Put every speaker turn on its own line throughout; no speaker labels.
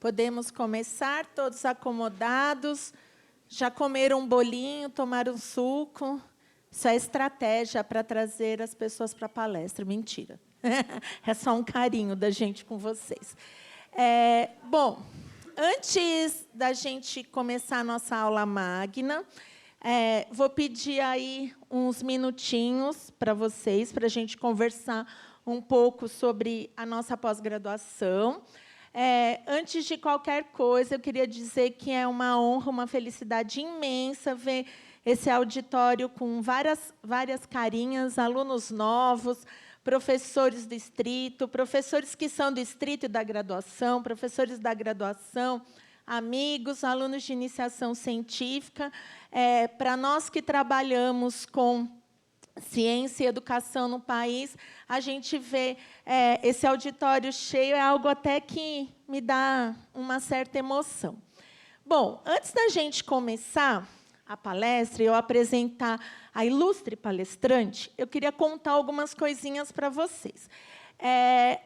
Podemos começar, todos acomodados. Já comeram um bolinho, tomaram um suco? Isso é estratégia para trazer as pessoas para a palestra. Mentira. É só um carinho da gente com vocês. Bom, antes da gente começar a nossa aula magna, vou pedir aí uns minutinhos para vocês, para a gente conversar um pouco sobre a nossa pós-graduação. Antes de qualquer coisa, eu queria dizer que é uma honra, uma felicidade imensa ver esse auditório com várias carinhas, alunos novos, professores do distrito, professores que são do distrito e da graduação, professores da graduação, amigos, alunos de iniciação científica. Para nós que trabalhamos com ciência e educação no país, a gente vê esse auditório cheio, é algo até que me dá uma certa emoção. Bom, antes da gente começar a palestra e eu apresentar a ilustre palestrante, eu queria contar algumas coisinhas para vocês.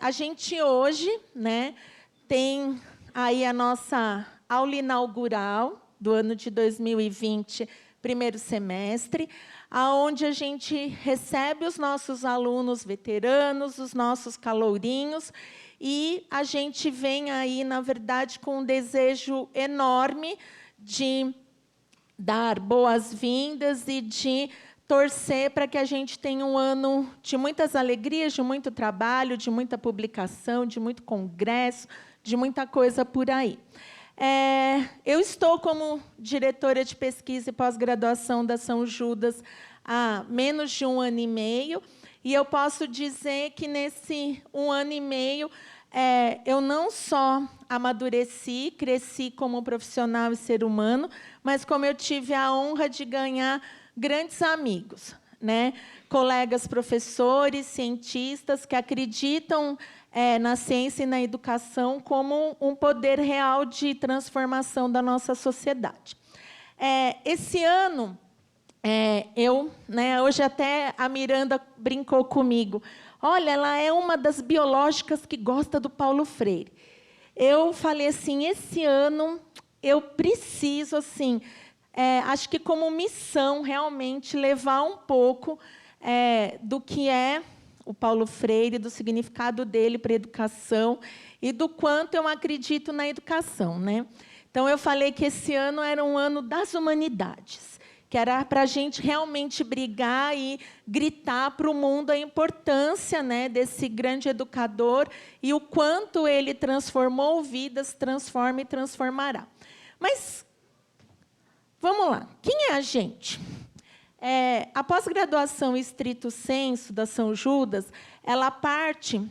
A gente hoje, né, tem aí a nossa aula inaugural do ano de 2020, primeiro semestre, aonde a gente recebe os nossos alunos veteranos, os nossos calourinhos, e a gente vem aí, na verdade, com um desejo enorme de dar boas-vindas e de torcer para que a gente tenha um ano de muitas alegrias, de muito trabalho, de muita publicação, de muito congresso, de muita coisa por aí. Eu estou como diretora de pesquisa e pós-graduação da São Judas há menos de 1 ano e meio, e eu posso dizer que, nesse 1 ano e meio, eu não só amadureci, cresci como profissional e ser humano, mas como eu tive a honra de ganhar grandes amigos, né? Colegas professores, cientistas que acreditam na ciência e na educação como um poder real de transformação da nossa sociedade. Esse ano, hoje até a Miranda brincou comigo. Olha, ela é uma das biológicas que gosta do Paulo Freire. Eu falei assim, esse ano eu preciso, assim, acho que como missão, realmente, levar um pouco do que é o Paulo Freire, do significado dele para a educação e do quanto eu acredito na educação, né? Então, eu falei que esse ano era um ano das humanidades, que era para a gente realmente brigar e gritar para o mundo a importância, né, desse grande educador e o quanto ele transformou vidas, transforma e transformará. Mas, vamos lá. Quem é a gente? A pós-graduação estrito sensu da São Judas, ela parte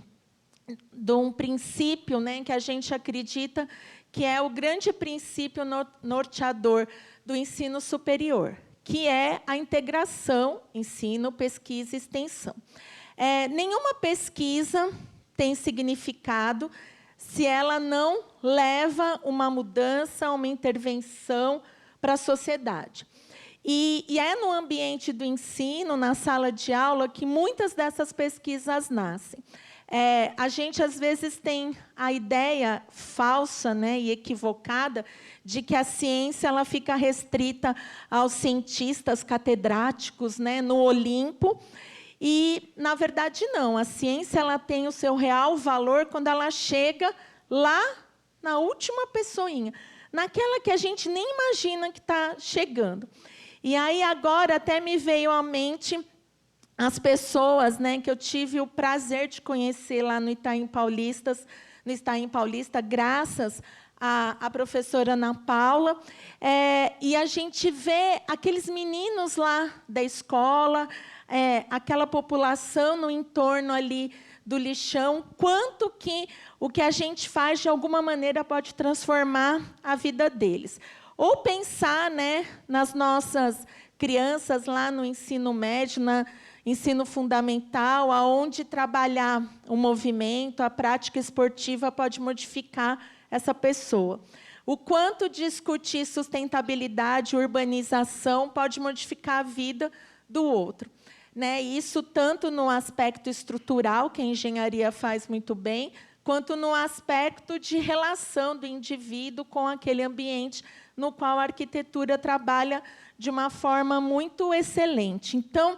de um princípio, né, que a gente acredita que é o grande princípio norteador do ensino superior, que é a integração, ensino, pesquisa e extensão. Nenhuma pesquisa tem significado se ela não leva uma mudança, uma intervenção para a sociedade. E é no ambiente do ensino, na sala de aula, que muitas dessas pesquisas nascem. A gente, às vezes, tem a ideia falsa, né, e equivocada de que a ciência ela fica restrita aos cientistas catedráticos, né, no Olimpo. E, na verdade, não. A ciência ela tem o seu real valor quando ela chega lá na última pessoinha, naquela que a gente nem imagina que está chegando. E aí, agora, até me veio à mente as pessoas, né, que eu tive o prazer de conhecer lá no Itaim Paulista, graças à professora Ana Paula. E a gente vê aqueles meninos lá da escola, aquela população no entorno ali do lixão, quanto que o que a gente faz, de alguma maneira, pode transformar a vida deles. Ou pensar, né, nas nossas crianças lá no ensino médio, no ensino fundamental, aonde trabalhar o movimento, a prática esportiva pode modificar essa pessoa. O quanto discutir sustentabilidade, urbanização, pode modificar a vida do outro. Né? Isso tanto no aspecto estrutural, que a engenharia faz muito bem, quanto no aspecto de relação do indivíduo com aquele ambiente no qual a arquitetura trabalha de uma forma muito excelente. Então,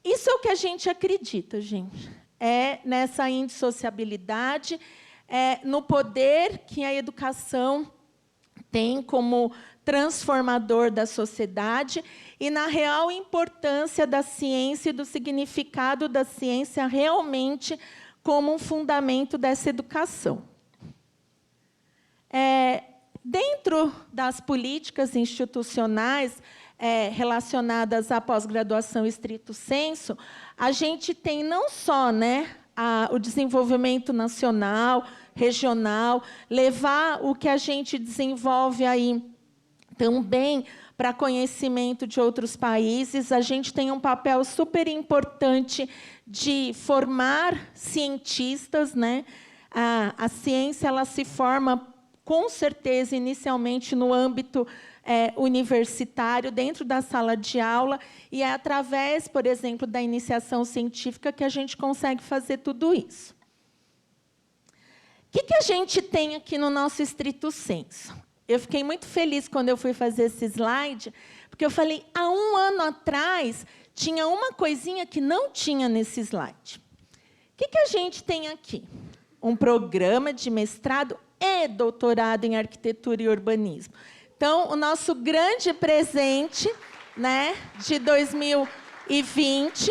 isso é o que a gente acredita, gente. É nessa indissociabilidade, no poder que a educação tem como transformador da sociedade e na real importância da ciência e do significado da ciência realmente como um fundamento dessa educação. Dentro das políticas institucionais relacionadas à pós-graduação estrito sensu, a gente tem não só, né, o desenvolvimento nacional, regional, levar o que a gente desenvolve aí também para conhecimento de outros países. A gente tem um papel super importante de formar cientistas, né? A ciência ela se forma, com certeza, inicialmente no âmbito universitário, dentro da sala de aula, e é através, por exemplo, da iniciação científica que a gente consegue fazer tudo isso. O que a gente tem aqui no nosso estrito sensu? Eu fiquei muito feliz quando eu fui fazer esse slide, porque eu falei, há um ano atrás, tinha uma coisinha que não tinha nesse slide. O que a gente tem aqui? Um programa de mestrado e doutorado em arquitetura e urbanismo. Então, o nosso grande presente, né, de 2020,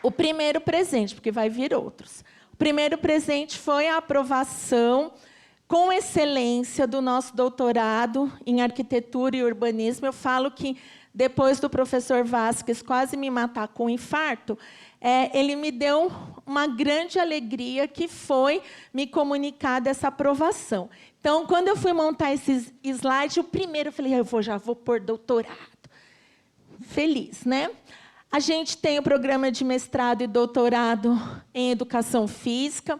o primeiro presente, porque vai vir outros. O primeiro presente foi a aprovação com excelência do nosso doutorado em arquitetura e urbanismo. Eu falo que, depois do professor Vasquez quase me matar com um infarto, ele me deu uma grande alegria, que foi me comunicar dessa aprovação. Então, quando eu fui montar esse slide, o primeiro eu falei, já vou pôr doutorado. Feliz, né? A gente tem o programa de mestrado e doutorado em educação física,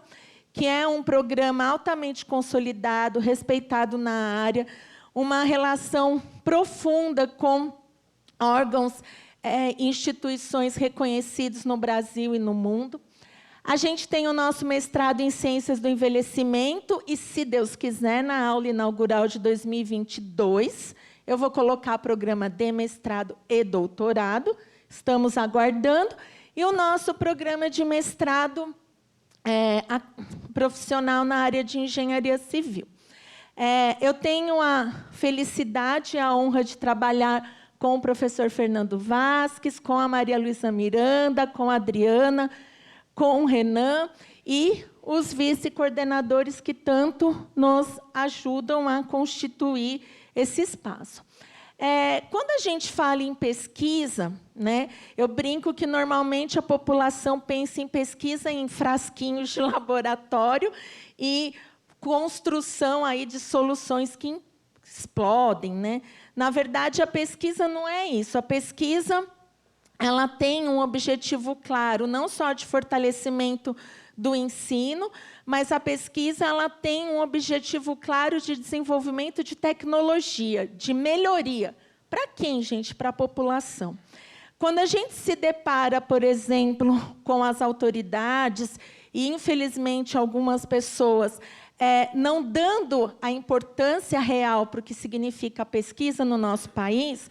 que é um programa altamente consolidado, respeitado na área, uma relação profunda com órgãos, instituições reconhecidas no Brasil e no mundo. A gente tem o nosso mestrado em Ciências do Envelhecimento e, se Deus quiser, na aula inaugural de 2022, eu vou colocar programa de mestrado e doutorado, estamos aguardando, e o nosso programa de mestrado profissional na área de engenharia civil. Eu tenho a felicidade e a honra de trabalhar com o professor Fernando Vasquez, com a Maria Luísa Miranda, com a Adriana, com o Renan e os vice-coordenadores que tanto nos ajudam a constituir esse espaço. Quando a gente fala em pesquisa, né, eu brinco que, normalmente, a população pensa em pesquisa em frasquinhos de laboratório e construção aí de soluções que explodem, né? Na verdade, a pesquisa não é isso. A pesquisa ela tem um objetivo claro, não só de fortalecimento do ensino, mas a pesquisa ela tem um objetivo claro de desenvolvimento de tecnologia, de melhoria. Para quem, gente? Para a população. Quando a gente se depara, por exemplo, com as autoridades, e, infelizmente, algumas pessoas não dando a importância real para o que significa a pesquisa no nosso país,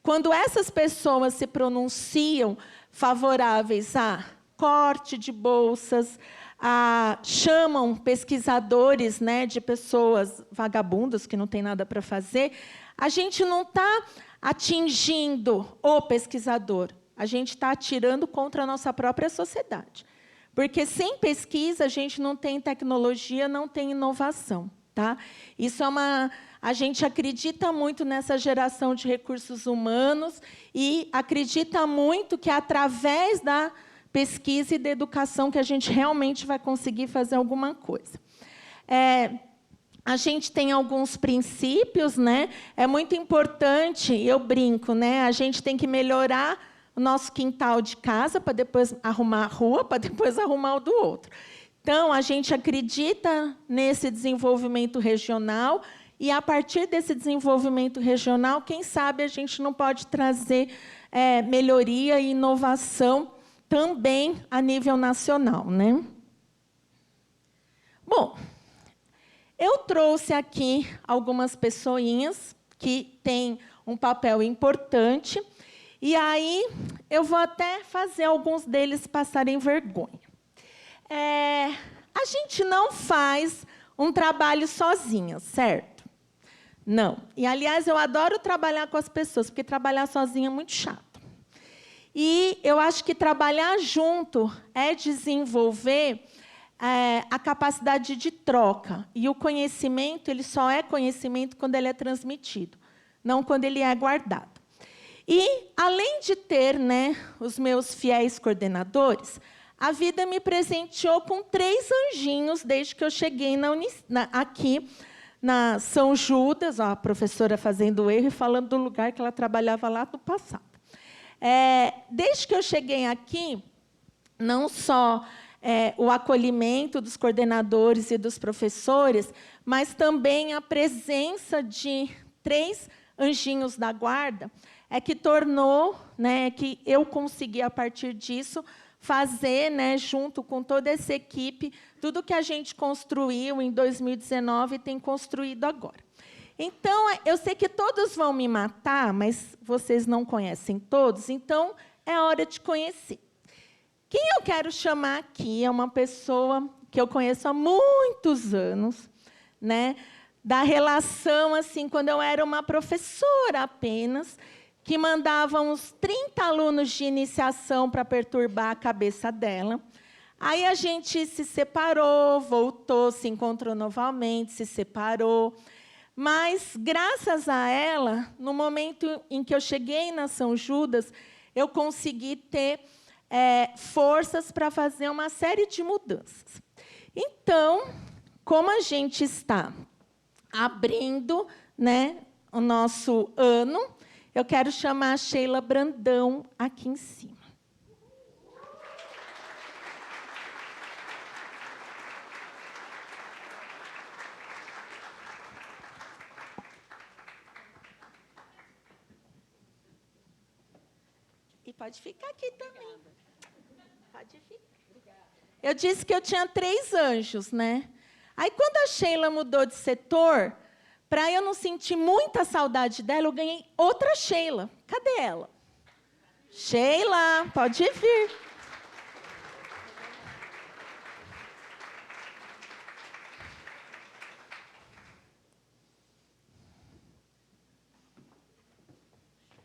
quando essas pessoas se pronunciam favoráveis a corte de bolsas, chamam pesquisadores, né, de pessoas vagabundas que não têm nada para fazer, a gente não está atingindo o pesquisador, a gente está atirando contra a nossa própria sociedade. Porque, sem pesquisa, a gente não tem tecnologia, não tem inovação. Tá? Isso é a gente acredita muito nessa geração de recursos humanos e acredita muito que, através da pesquisa e da educação, que a gente realmente vai conseguir fazer alguma coisa. A gente tem alguns princípios, né? É muito importante, eu brinco, né? A gente tem que melhorar o nosso quintal de casa para depois arrumar a rua, para depois arrumar o do outro. Então, a gente acredita nesse desenvolvimento regional e, a partir desse desenvolvimento regional, quem sabe a gente não pode trazer melhoria e inovação também a nível nacional, né? Bom, eu trouxe aqui algumas pessoinhas que têm um papel importante, e aí eu vou até fazer alguns deles passarem vergonha. A gente não faz um trabalho sozinha, certo? Não. E, aliás, eu adoro trabalhar com as pessoas, porque trabalhar sozinha é muito chato. E eu acho que trabalhar junto é desenvolver a capacidade de troca. E o conhecimento, ele só é conhecimento quando ele é transmitido, não quando ele é guardado. E, além de ter, né, os meus fiéis coordenadores, a vida me presenteou com 3 anjinhos desde que eu cheguei aqui na São Judas, ó, a professora fazendo erro e falando do lugar que ela trabalhava lá no passado. Desde que eu cheguei aqui, não só o acolhimento dos coordenadores e dos professores, mas também a presença de 3 anjinhos da guarda, que tornou, né, que eu consegui, a partir disso, fazer, né, junto com toda essa equipe, tudo que a gente construiu em 2019 e tem construído agora. Então, eu sei que todos vão me matar, mas vocês não conhecem todos, então é hora de conhecer. Quem eu quero chamar aqui é uma pessoa que eu conheço há muitos anos, né, da relação, assim, quando eu era uma professora apenas, que mandava uns 30 alunos de iniciação para perturbar a cabeça dela. Aí a gente se separou, voltou, se encontrou novamente, se separou. Mas, graças a ela, no momento em que eu cheguei na São Judas, eu consegui ter forças para fazer uma série de mudanças. Então, como a gente está abrindo, né, o nosso ano, eu quero chamar a Sheila Brandão aqui em cima. E pode ficar aqui também. Pode ficar. Eu disse que eu tinha 3 anjos, né? Aí, quando a Sheila mudou de setor, para eu não sentir muita saudade dela, eu ganhei outra Sheila. Cadê ela? Sheila, pode vir.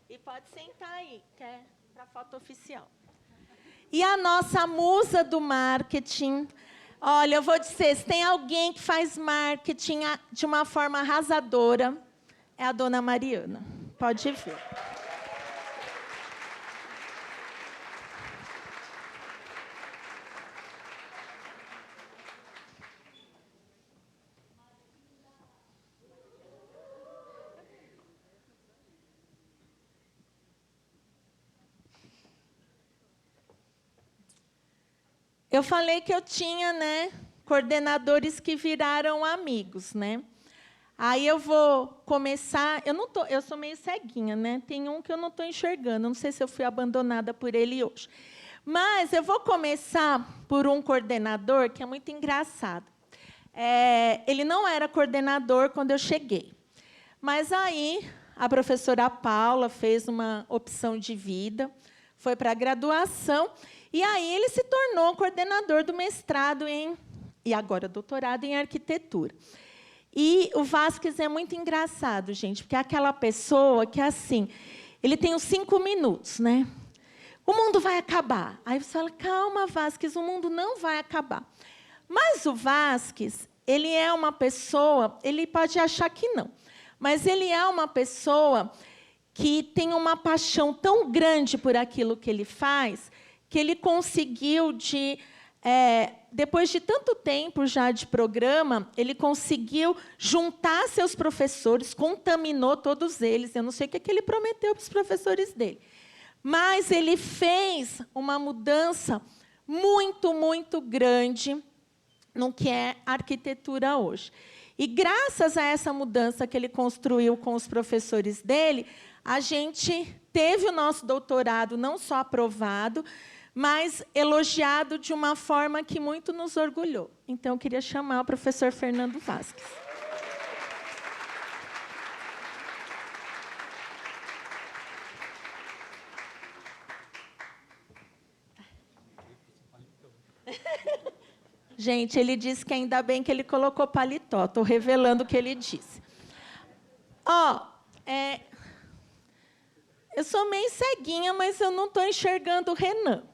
E pode sentar aí, que é para a foto oficial. E a nossa musa do marketing. Olha, eu vou dizer, se tem alguém que faz marketing de uma forma arrasadora, é a dona Mariana. Pode ver. Eu falei que eu tinha, né, coordenadores que viraram amigos, né? Aí eu vou começar. Eu sou meio ceguinha, né? Tem um que eu não estou enxergando. Não sei se eu fui abandonada por ele hoje. Mas eu vou começar por um coordenador que é muito engraçado. Ele não era coordenador quando eu cheguei. Mas aí a professora Paula fez uma opção de vida, foi para a graduação. E aí ele se tornou coordenador do mestrado e agora doutorado em arquitetura. E o Vasquez é muito engraçado, gente, porque é aquela pessoa que, assim, ele tem os 5 minutos, né? O mundo vai acabar. Aí você fala, calma, Vasquez, o mundo não vai acabar. Mas o Vasquez, ele é uma pessoa, ele pode achar que não, mas ele é uma pessoa que tem uma paixão tão grande por aquilo que ele faz, que ele conseguiu, depois de tanto tempo já de programa, ele conseguiu juntar seus professores, contaminou todos eles. Eu não sei o que ele prometeu para os professores dele. Mas ele fez uma mudança muito, muito grande no que é arquitetura hoje. E, graças a essa mudança que ele construiu com os professores dele, a gente teve o nosso doutorado não só aprovado, mas elogiado de uma forma que muito nos orgulhou. Então, eu queria chamar o professor Fernando Vasques. Gente, ele disse que ainda bem que ele colocou paletó. Estou revelando o que ele disse. Eu sou meio ceguinha, mas eu não estou enxergando o Renan.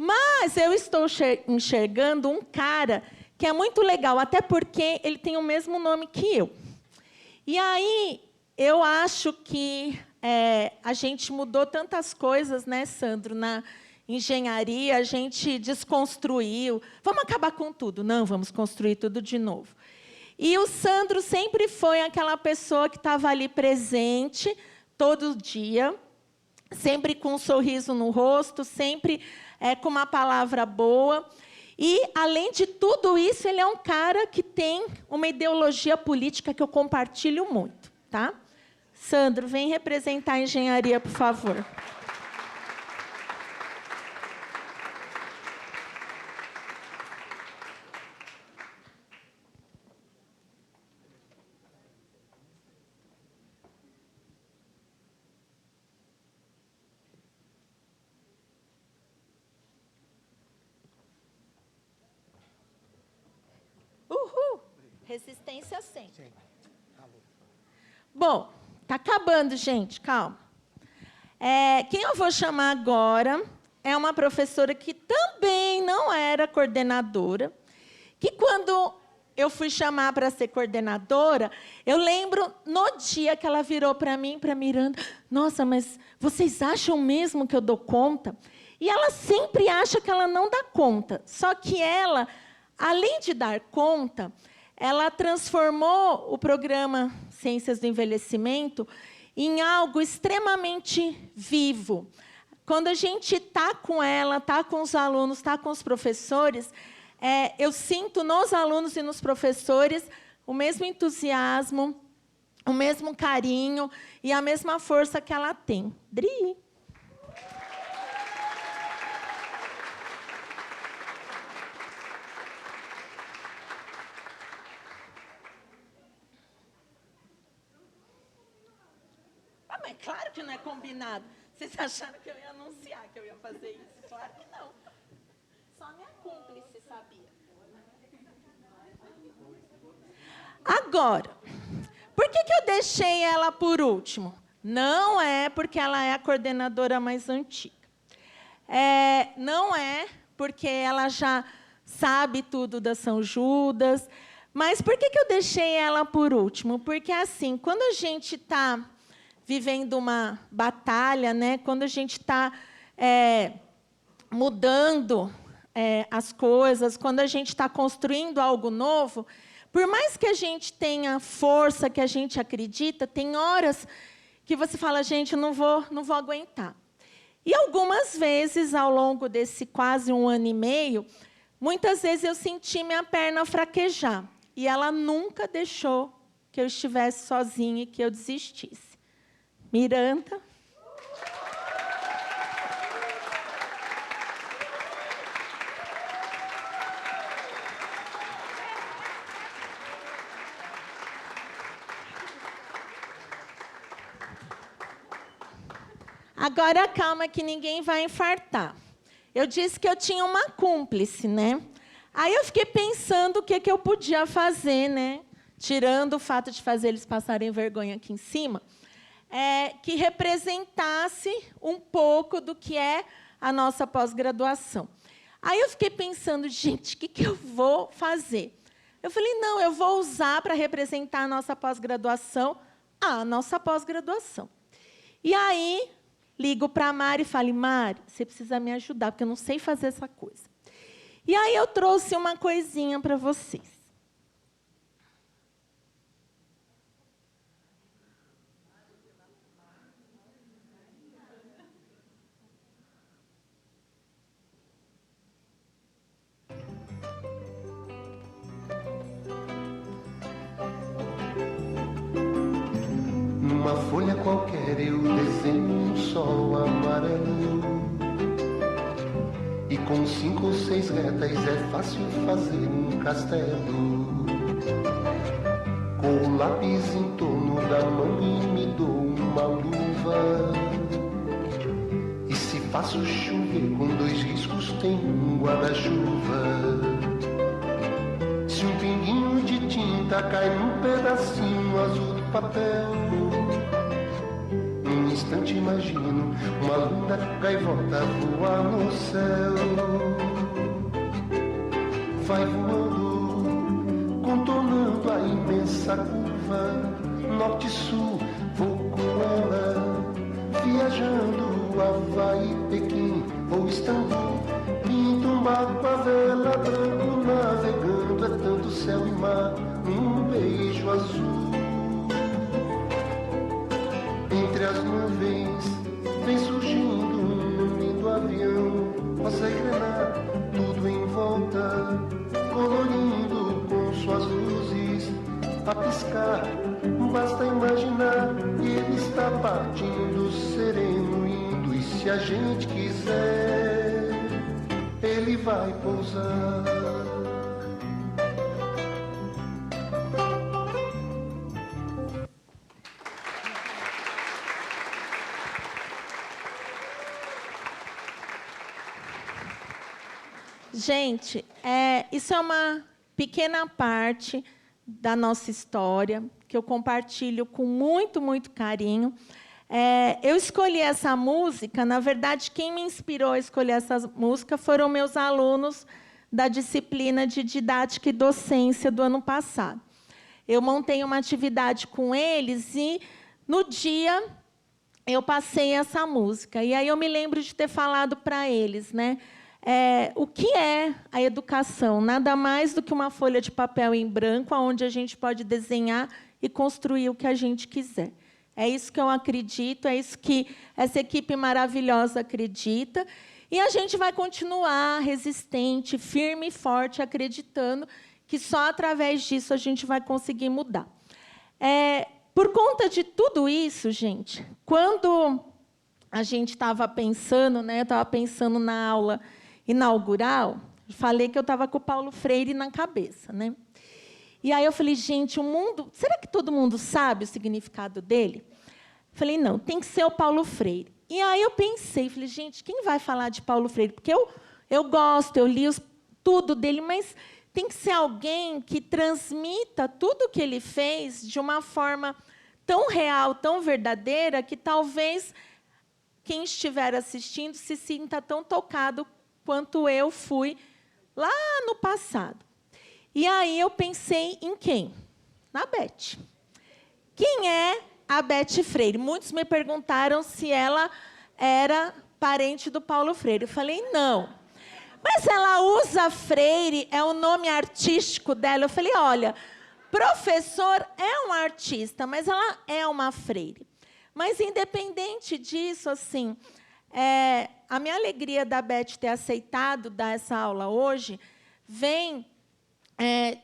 Mas eu estou enxergando um cara que é muito legal, até porque ele tem o mesmo nome que eu. E aí, eu acho que a gente mudou tantas coisas, né, Sandro, na engenharia, a gente desconstruiu. Vamos acabar com tudo? Não, vamos construir tudo de novo. E o Sandro sempre foi aquela pessoa que estava ali presente todo dia, sempre com um sorriso no rosto, sempre com uma palavra boa. E, além de tudo isso, ele é um cara que tem uma ideologia política que eu compartilho muito. Tá? Sandro, vem representar a engenharia, por favor. Uhul! Resistência sempre. Bom, está acabando, gente, calma. Quem eu vou chamar agora é uma professora que também não era coordenadora, que quando eu fui chamar para ser coordenadora, eu lembro no dia que ela virou para mim, para a Miranda, nossa, mas vocês acham mesmo que eu dou conta? E ela sempre acha que ela não dá conta, só que ela, além de dar conta, ela transformou o programa Ciências do Envelhecimento em algo extremamente vivo. Quando a gente está com ela, está com os alunos, está com os professores, eu sinto nos alunos e nos professores o mesmo entusiasmo, o mesmo carinho e a mesma força que ela tem. Dri. Mas claro que não é combinado. Vocês acharam que eu ia anunciar que eu ia fazer isso? Claro que não. Só minha cúmplice sabia. Agora, por que eu deixei ela por último? Não é porque ela é a coordenadora mais antiga. Não é porque ela já sabe tudo da São Judas. Mas por que eu deixei ela por último? Porque, assim, quando a gente está vivendo uma batalha, né? Quando a gente está mudando as coisas, quando a gente está construindo algo novo, por mais que a gente tenha força, que a gente acredita, tem horas que você fala, gente, eu não vou aguentar. E algumas vezes, ao longo desse quase 1 ano e meio, muitas vezes eu senti minha perna fraquejar. E ela nunca deixou que eu estivesse sozinha e que eu desistisse. Miranda. Agora, calma, que ninguém vai infartar. Eu disse que eu tinha uma cúmplice, né? Aí eu fiquei pensando o que eu podia fazer, né? Tirando o fato de fazer eles passarem vergonha aqui em cima, que representasse um pouco do que é a nossa pós-graduação. Aí eu fiquei pensando, gente, o que eu vou fazer? Eu falei, não, eu vou usar para representar a nossa pós-graduação, E aí, ligo para a Mari e falo, Mari, você precisa me ajudar, porque eu não sei fazer essa coisa. E aí eu trouxe uma coisinha para vocês.
Numa folha qualquer eu desenho um sol amarelo 5, 6 retas é fácil fazer um castelo. Com o lápis em torno da mão e me dou uma luva. E se faço chover com 2 riscos tem um guarda-chuva. Se um pinguinho de tinta cai num pedacinho azul do papel, num instante imagino uma linda gaivota voar no céu. Vai voando, contornando a imensa curva, norte-sul, vou com ela, viajando Havaí, Pequim ou Istambul. Pinto um barco a vela, branco navegando, é tanto céu e mar num beijo azul. Entre as nuvens vem surgindo um lindo avião, rosa e grená, tudo em volta, colorindo com suas luzes a piscar. Basta imaginar, ele está partindo sereno, indo, e se a gente quiser, ele vai pousar.
Gente, isso é uma pequena parte da nossa história, que eu compartilho com muito, muito carinho. Eu escolhi essa música, na verdade, quem me inspirou a escolher essa música foram meus alunos da disciplina de didática e docência do ano passado. Eu montei uma atividade com eles e, no dia, eu passei essa música. E aí eu me lembro de ter falado para eles, né? O que é a educação? Nada mais do que uma folha de papel em branco, onde a gente pode desenhar e construir o que a gente quiser. É isso que eu acredito, é isso que essa equipe maravilhosa acredita. E a gente vai continuar resistente, firme e forte, acreditando que só através disso a gente vai conseguir mudar. Por conta de tudo isso, gente, quando a gente estava pensando, né, eu estava pensando na aula inaugural, falei que eu estava com o Paulo Freire na cabeça, né? E aí eu falei, gente, o mundo, será que todo mundo sabe o significado dele? Falei, não, tem que ser o Paulo Freire. E aí eu pensei, falei, gente, quem vai falar de Paulo Freire? Porque eu gosto, eu li tudo dele, mas tem que ser alguém que transmita tudo o que ele fez de uma forma tão real, tão verdadeira, que talvez quem estiver assistindo se sinta tão tocado quanto eu fui lá no passado. E aí eu pensei em quem? Na Beth. Quem é a Beth Freire? Muitos me perguntaram se ela era parente do Paulo Freire. Eu falei, não. Mas ela usa Freire, é o nome artístico dela. Eu falei, olha, professor é um artista, mas ela é uma Freire. Mas, independente disso, assim, a minha alegria da Beth ter aceitado dar essa aula hoje vem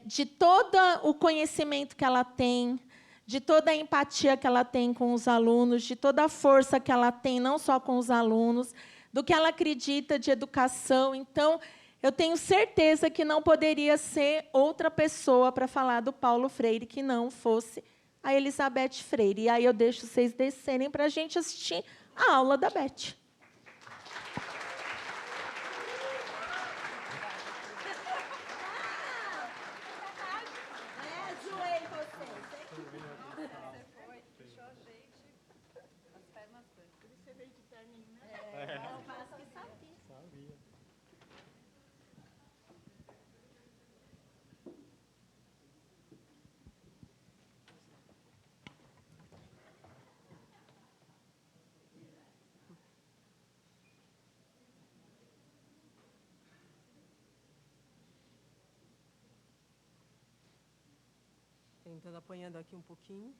de todo o conhecimento que ela tem, de toda a empatia que ela tem com os alunos, de toda a força que ela tem, não só com os alunos, do que ela acredita de educação. Então, eu tenho certeza que não poderia ser outra pessoa para falar do Paulo Freire que não fosse a Elizabeth Freire. E aí eu deixo vocês descerem para a gente assistir a aula da Beth.
Tentando apanhando aqui um pouquinho.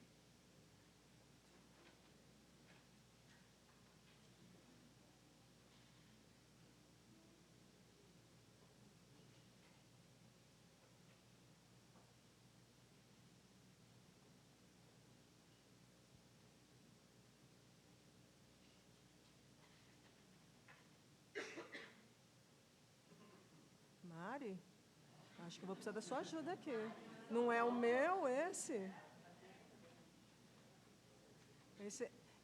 Mari, acho que eu vou precisar da sua ajuda aqui. Não é o meu, esse?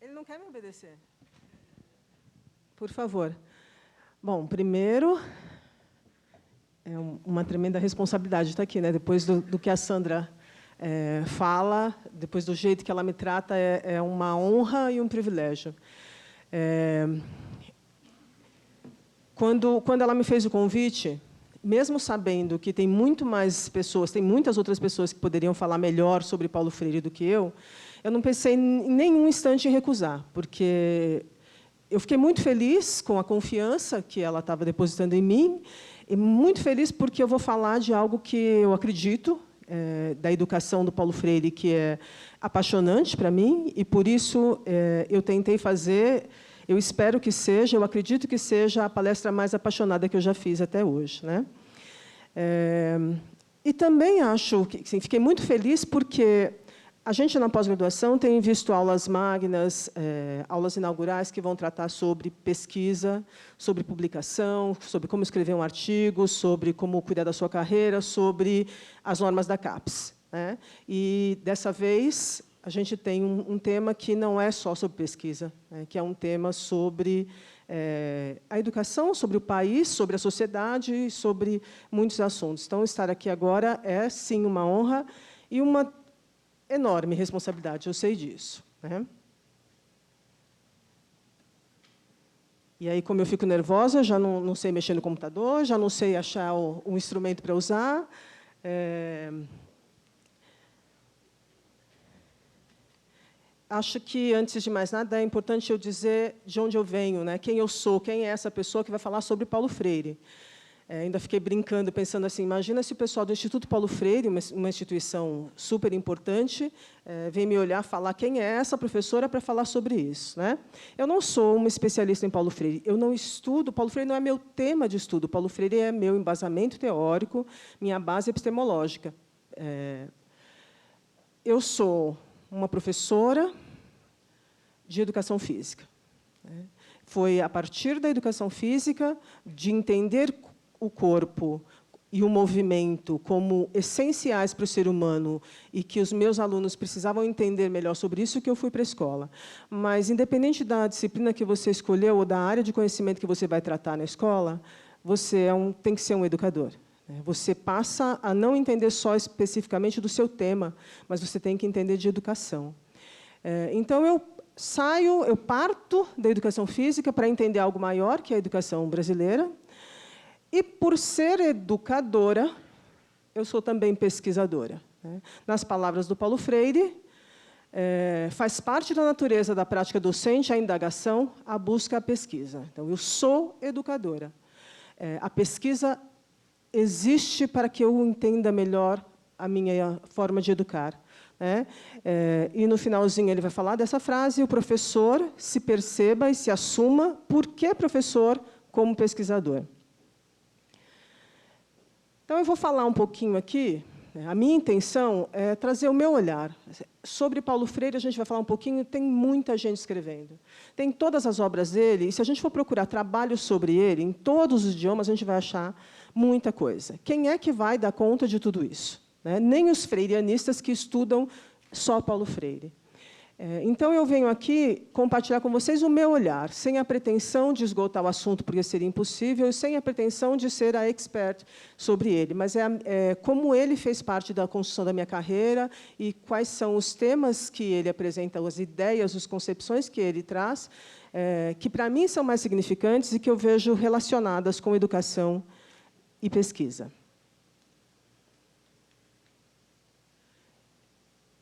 Ele não quer me obedecer. Por favor. Bom, primeiro, é uma tremenda responsabilidade estar aqui, né? Depois do que a Sandra fala, depois do jeito que ela me trata, é uma honra e um privilégio. Quando ela me fez o convite, mesmo sabendo que tem muito mais pessoas, tem muitas outras pessoas que poderiam falar melhor sobre Paulo Freire do que eu não pensei em nenhum instante em recusar, porque eu fiquei muito feliz com a confiança que ela estava depositando em mim, e muito feliz porque eu vou falar de algo que eu acredito, da educação do Paulo Freire, que é apaixonante para mim, e, por isso, eu tentei fazer, eu espero que seja, eu acredito que seja a palestra mais apaixonada que eu já fiz até hoje, né? E também acho que, sim, fiquei muito feliz porque a gente, na pós-graduação, tem visto aulas magnas, aulas inaugurais que vão tratar sobre pesquisa, sobre publicação, sobre como escrever um artigo, sobre como cuidar da sua carreira, sobre as normas da CAPES, né? E, dessa vez, a gente tem um tema que não é só sobre pesquisa, né? Que é um tema sobre a educação, sobre o país, sobre a sociedade, sobre muitos assuntos. Então, estar aqui agora é, sim, uma honra e uma enorme responsabilidade, eu sei disso, né? E aí, como eu fico nervosa, já não sei mexer no computador, já não sei achar um instrumento para usar. Acho que, antes de mais nada, é importante eu dizer de onde eu venho, né? Quem eu sou, quem é essa pessoa que vai falar sobre Paulo Freire. Ainda fiquei brincando, pensando assim, imagina se o pessoal do Instituto Paulo Freire, uma instituição super importante, vem me olhar e falar quem é essa professora para falar sobre isso, né? Eu não sou uma especialista em Paulo Freire, eu não estudo, Paulo Freire não é meu tema de estudo, Paulo Freire é meu embasamento teórico, minha base epistemológica. Eu sou uma professora de educação física. Foi a partir da educação física, de entender o corpo e o movimento como essenciais para o ser humano e que os meus alunos precisavam entender melhor sobre isso, que eu fui para a escola. Mas, independente da disciplina que você escolheu ou da área de conhecimento que você vai tratar na escola, você tem que ser um educador. Você passa a não entender só especificamente do seu tema, mas você tem que entender de educação. Então, eu parto da educação física para entender algo maior, que é a educação brasileira. E, por ser educadora, eu sou também pesquisadora, né? Nas palavras do Paulo Freire, faz parte da natureza da prática docente a indagação, a busca, a pesquisa. Então, eu sou educadora. A pesquisa existe para que eu entenda melhor a minha forma de educar, né? E, no finalzinho, ele vai falar dessa frase, o professor se perceba e se assuma por que professor como pesquisador. Então, eu vou falar um pouquinho aqui. A minha intenção é trazer o meu olhar. Sobre Paulo Freire, a gente vai falar um pouquinho, tem muita gente escrevendo. Tem todas as obras dele, e, se a gente for procurar trabalhos sobre ele, em todos os idiomas, a gente vai achar muita coisa. Quem é que vai dar conta de tudo isso, né? Nem os freirianistas que estudam só Paulo Freire. Então, eu venho aqui compartilhar com vocês o meu olhar, sem a pretensão de esgotar o assunto, porque seria impossível, e sem a pretensão de ser a expert sobre ele, mas como ele fez parte da construção da minha carreira e quais são os temas que ele apresenta, as ideias, as concepções que ele traz, que, para mim, são mais significantes e que eu vejo relacionadas com educação e pesquisa.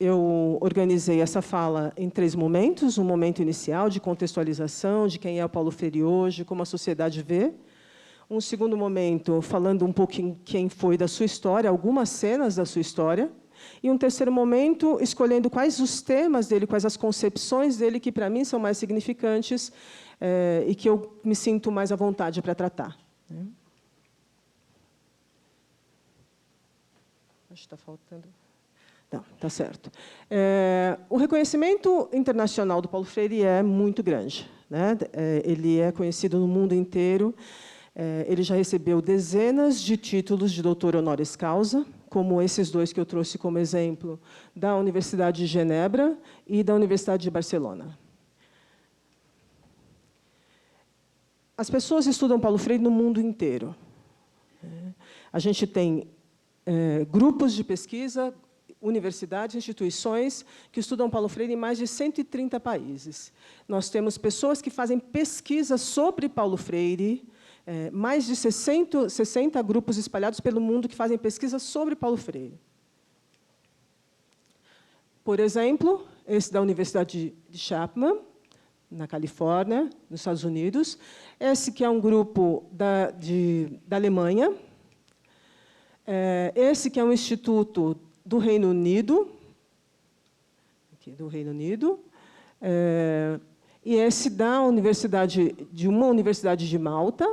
Eu organizei essa fala em 3 momentos, um momento inicial de contextualização de quem é o Paulo Freire hoje, como a sociedade vê. Um segundo momento, falando um pouquinho quem foi da sua história, algumas cenas da sua história. E um terceiro momento, escolhendo quais os temas dele, quais as concepções dele, que, para mim, são mais significantes e que eu me sinto mais à vontade para tratar. Acho que está faltando... Não, está certo. O reconhecimento internacional do Paulo Freire é muito grande, né? Ele é conhecido no mundo inteiro. Ele já recebeu dezenas de títulos de doutor honoris causa, como esses dois que eu trouxe como exemplo, da Universidade de Genebra e da Universidade de Barcelona. As pessoas estudam Paulo Freire no mundo inteiro. A gente tem grupos de pesquisa, universidades, instituições que estudam Paulo Freire em mais de 130 países. Nós temos pessoas que fazem pesquisa sobre Paulo Freire, mais de 60 grupos espalhados pelo mundo que fazem pesquisa sobre Paulo Freire. Por exemplo, esse da Universidade de Chapman, na Califórnia, nos Estados Unidos. Esse que é um grupo da Alemanha. Esse que é um instituto do Reino Unido. Aqui, do Reino Unido. E esse da universidade, de uma universidade de Malta.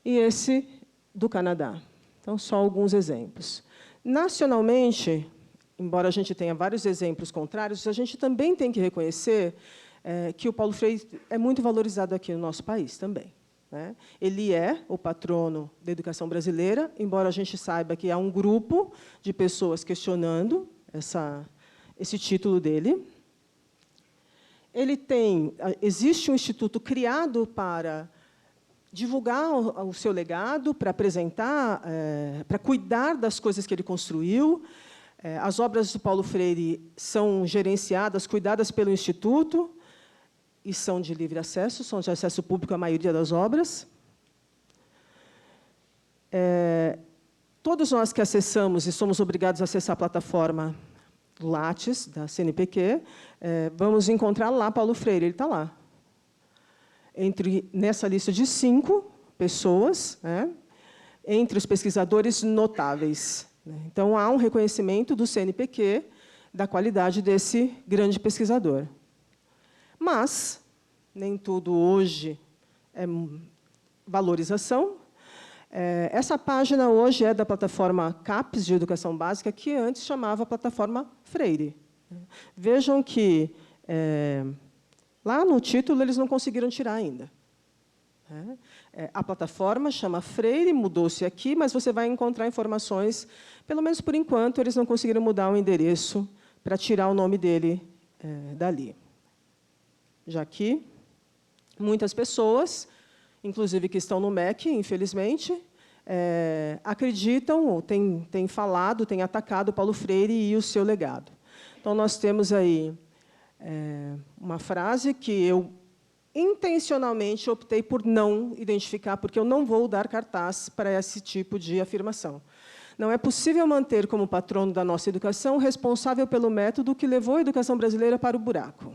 E esse do Canadá. Então, só alguns exemplos. Nacionalmente, embora a gente tenha vários exemplos contrários, a gente também tem que reconhecer que o Paulo Freire é muito valorizado aqui no nosso país também. Né? Ele é o patrono da educação brasileira, embora a gente saiba que há um grupo de pessoas questionando esse título dele. Existe um instituto criado para divulgar o seu legado, para apresentar, para cuidar das coisas que ele construiu. As obras do Paulo Freire são gerenciadas, cuidadas pelo Instituto, e são de livre acesso, são de acesso público a maioria das obras. Todos nós que acessamos e somos obrigados a acessar a plataforma do Lattes, da CNPq, vamos encontrar lá Paulo Freire, ele está lá. Nessa lista de 5 pessoas, entre os pesquisadores notáveis. Então, há um reconhecimento do CNPq da qualidade desse grande pesquisador. Mas, nem tudo hoje é valorização. Essa página hoje é da plataforma CAPES, de Educação Básica, que antes chamava Plataforma Freire. Vejam que, lá no título, eles não conseguiram tirar ainda. A plataforma chama Freire, mudou-se aqui, mas você vai encontrar informações, pelo menos por enquanto, eles não conseguiram mudar o endereço para tirar o nome dele dali. Já que muitas pessoas, inclusive que estão no MEC, infelizmente, acreditam, ou têm falado, têm atacado Paulo Freire e o seu legado. Então, nós temos aí uma frase que eu intencionalmente optei por não identificar, porque eu não vou dar cartaz para esse tipo de afirmação. Não é possível manter como patrono da nossa educação o responsável pelo método que levou a educação brasileira para o buraco.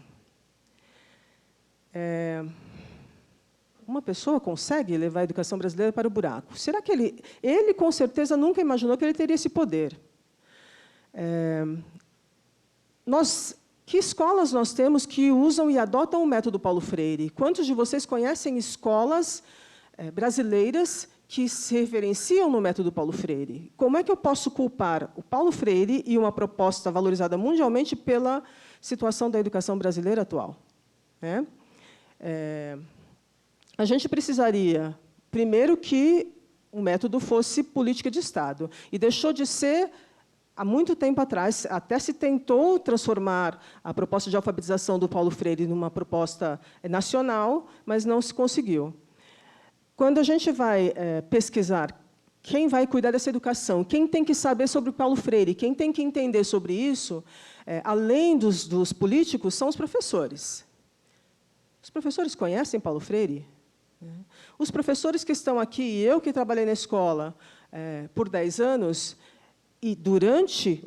Uma pessoa consegue levar a educação brasileira para o buraco? Será que ele com certeza, nunca imaginou que ele teria esse poder? Que escolas nós temos que usam e adotam o método Paulo Freire? Quantos de vocês conhecem escolas brasileiras que se referenciam no método Paulo Freire? Como é que eu posso culpar o Paulo Freire e uma proposta valorizada mundialmente pela situação da educação brasileira atual? A gente precisaria, primeiro, que o método fosse política de Estado. E deixou de ser, há muito tempo atrás, até se tentou transformar a proposta de alfabetização do Paulo Freire numa proposta nacional, mas não se conseguiu. Quando a gente vai pesquisar quem vai cuidar dessa educação, quem tem que saber sobre o Paulo Freire, quem tem que entender sobre isso, além dos políticos, são os professores. Os professores conhecem Paulo Freire? Os professores que estão aqui, eu que trabalhei na escola por 10 anos, e durante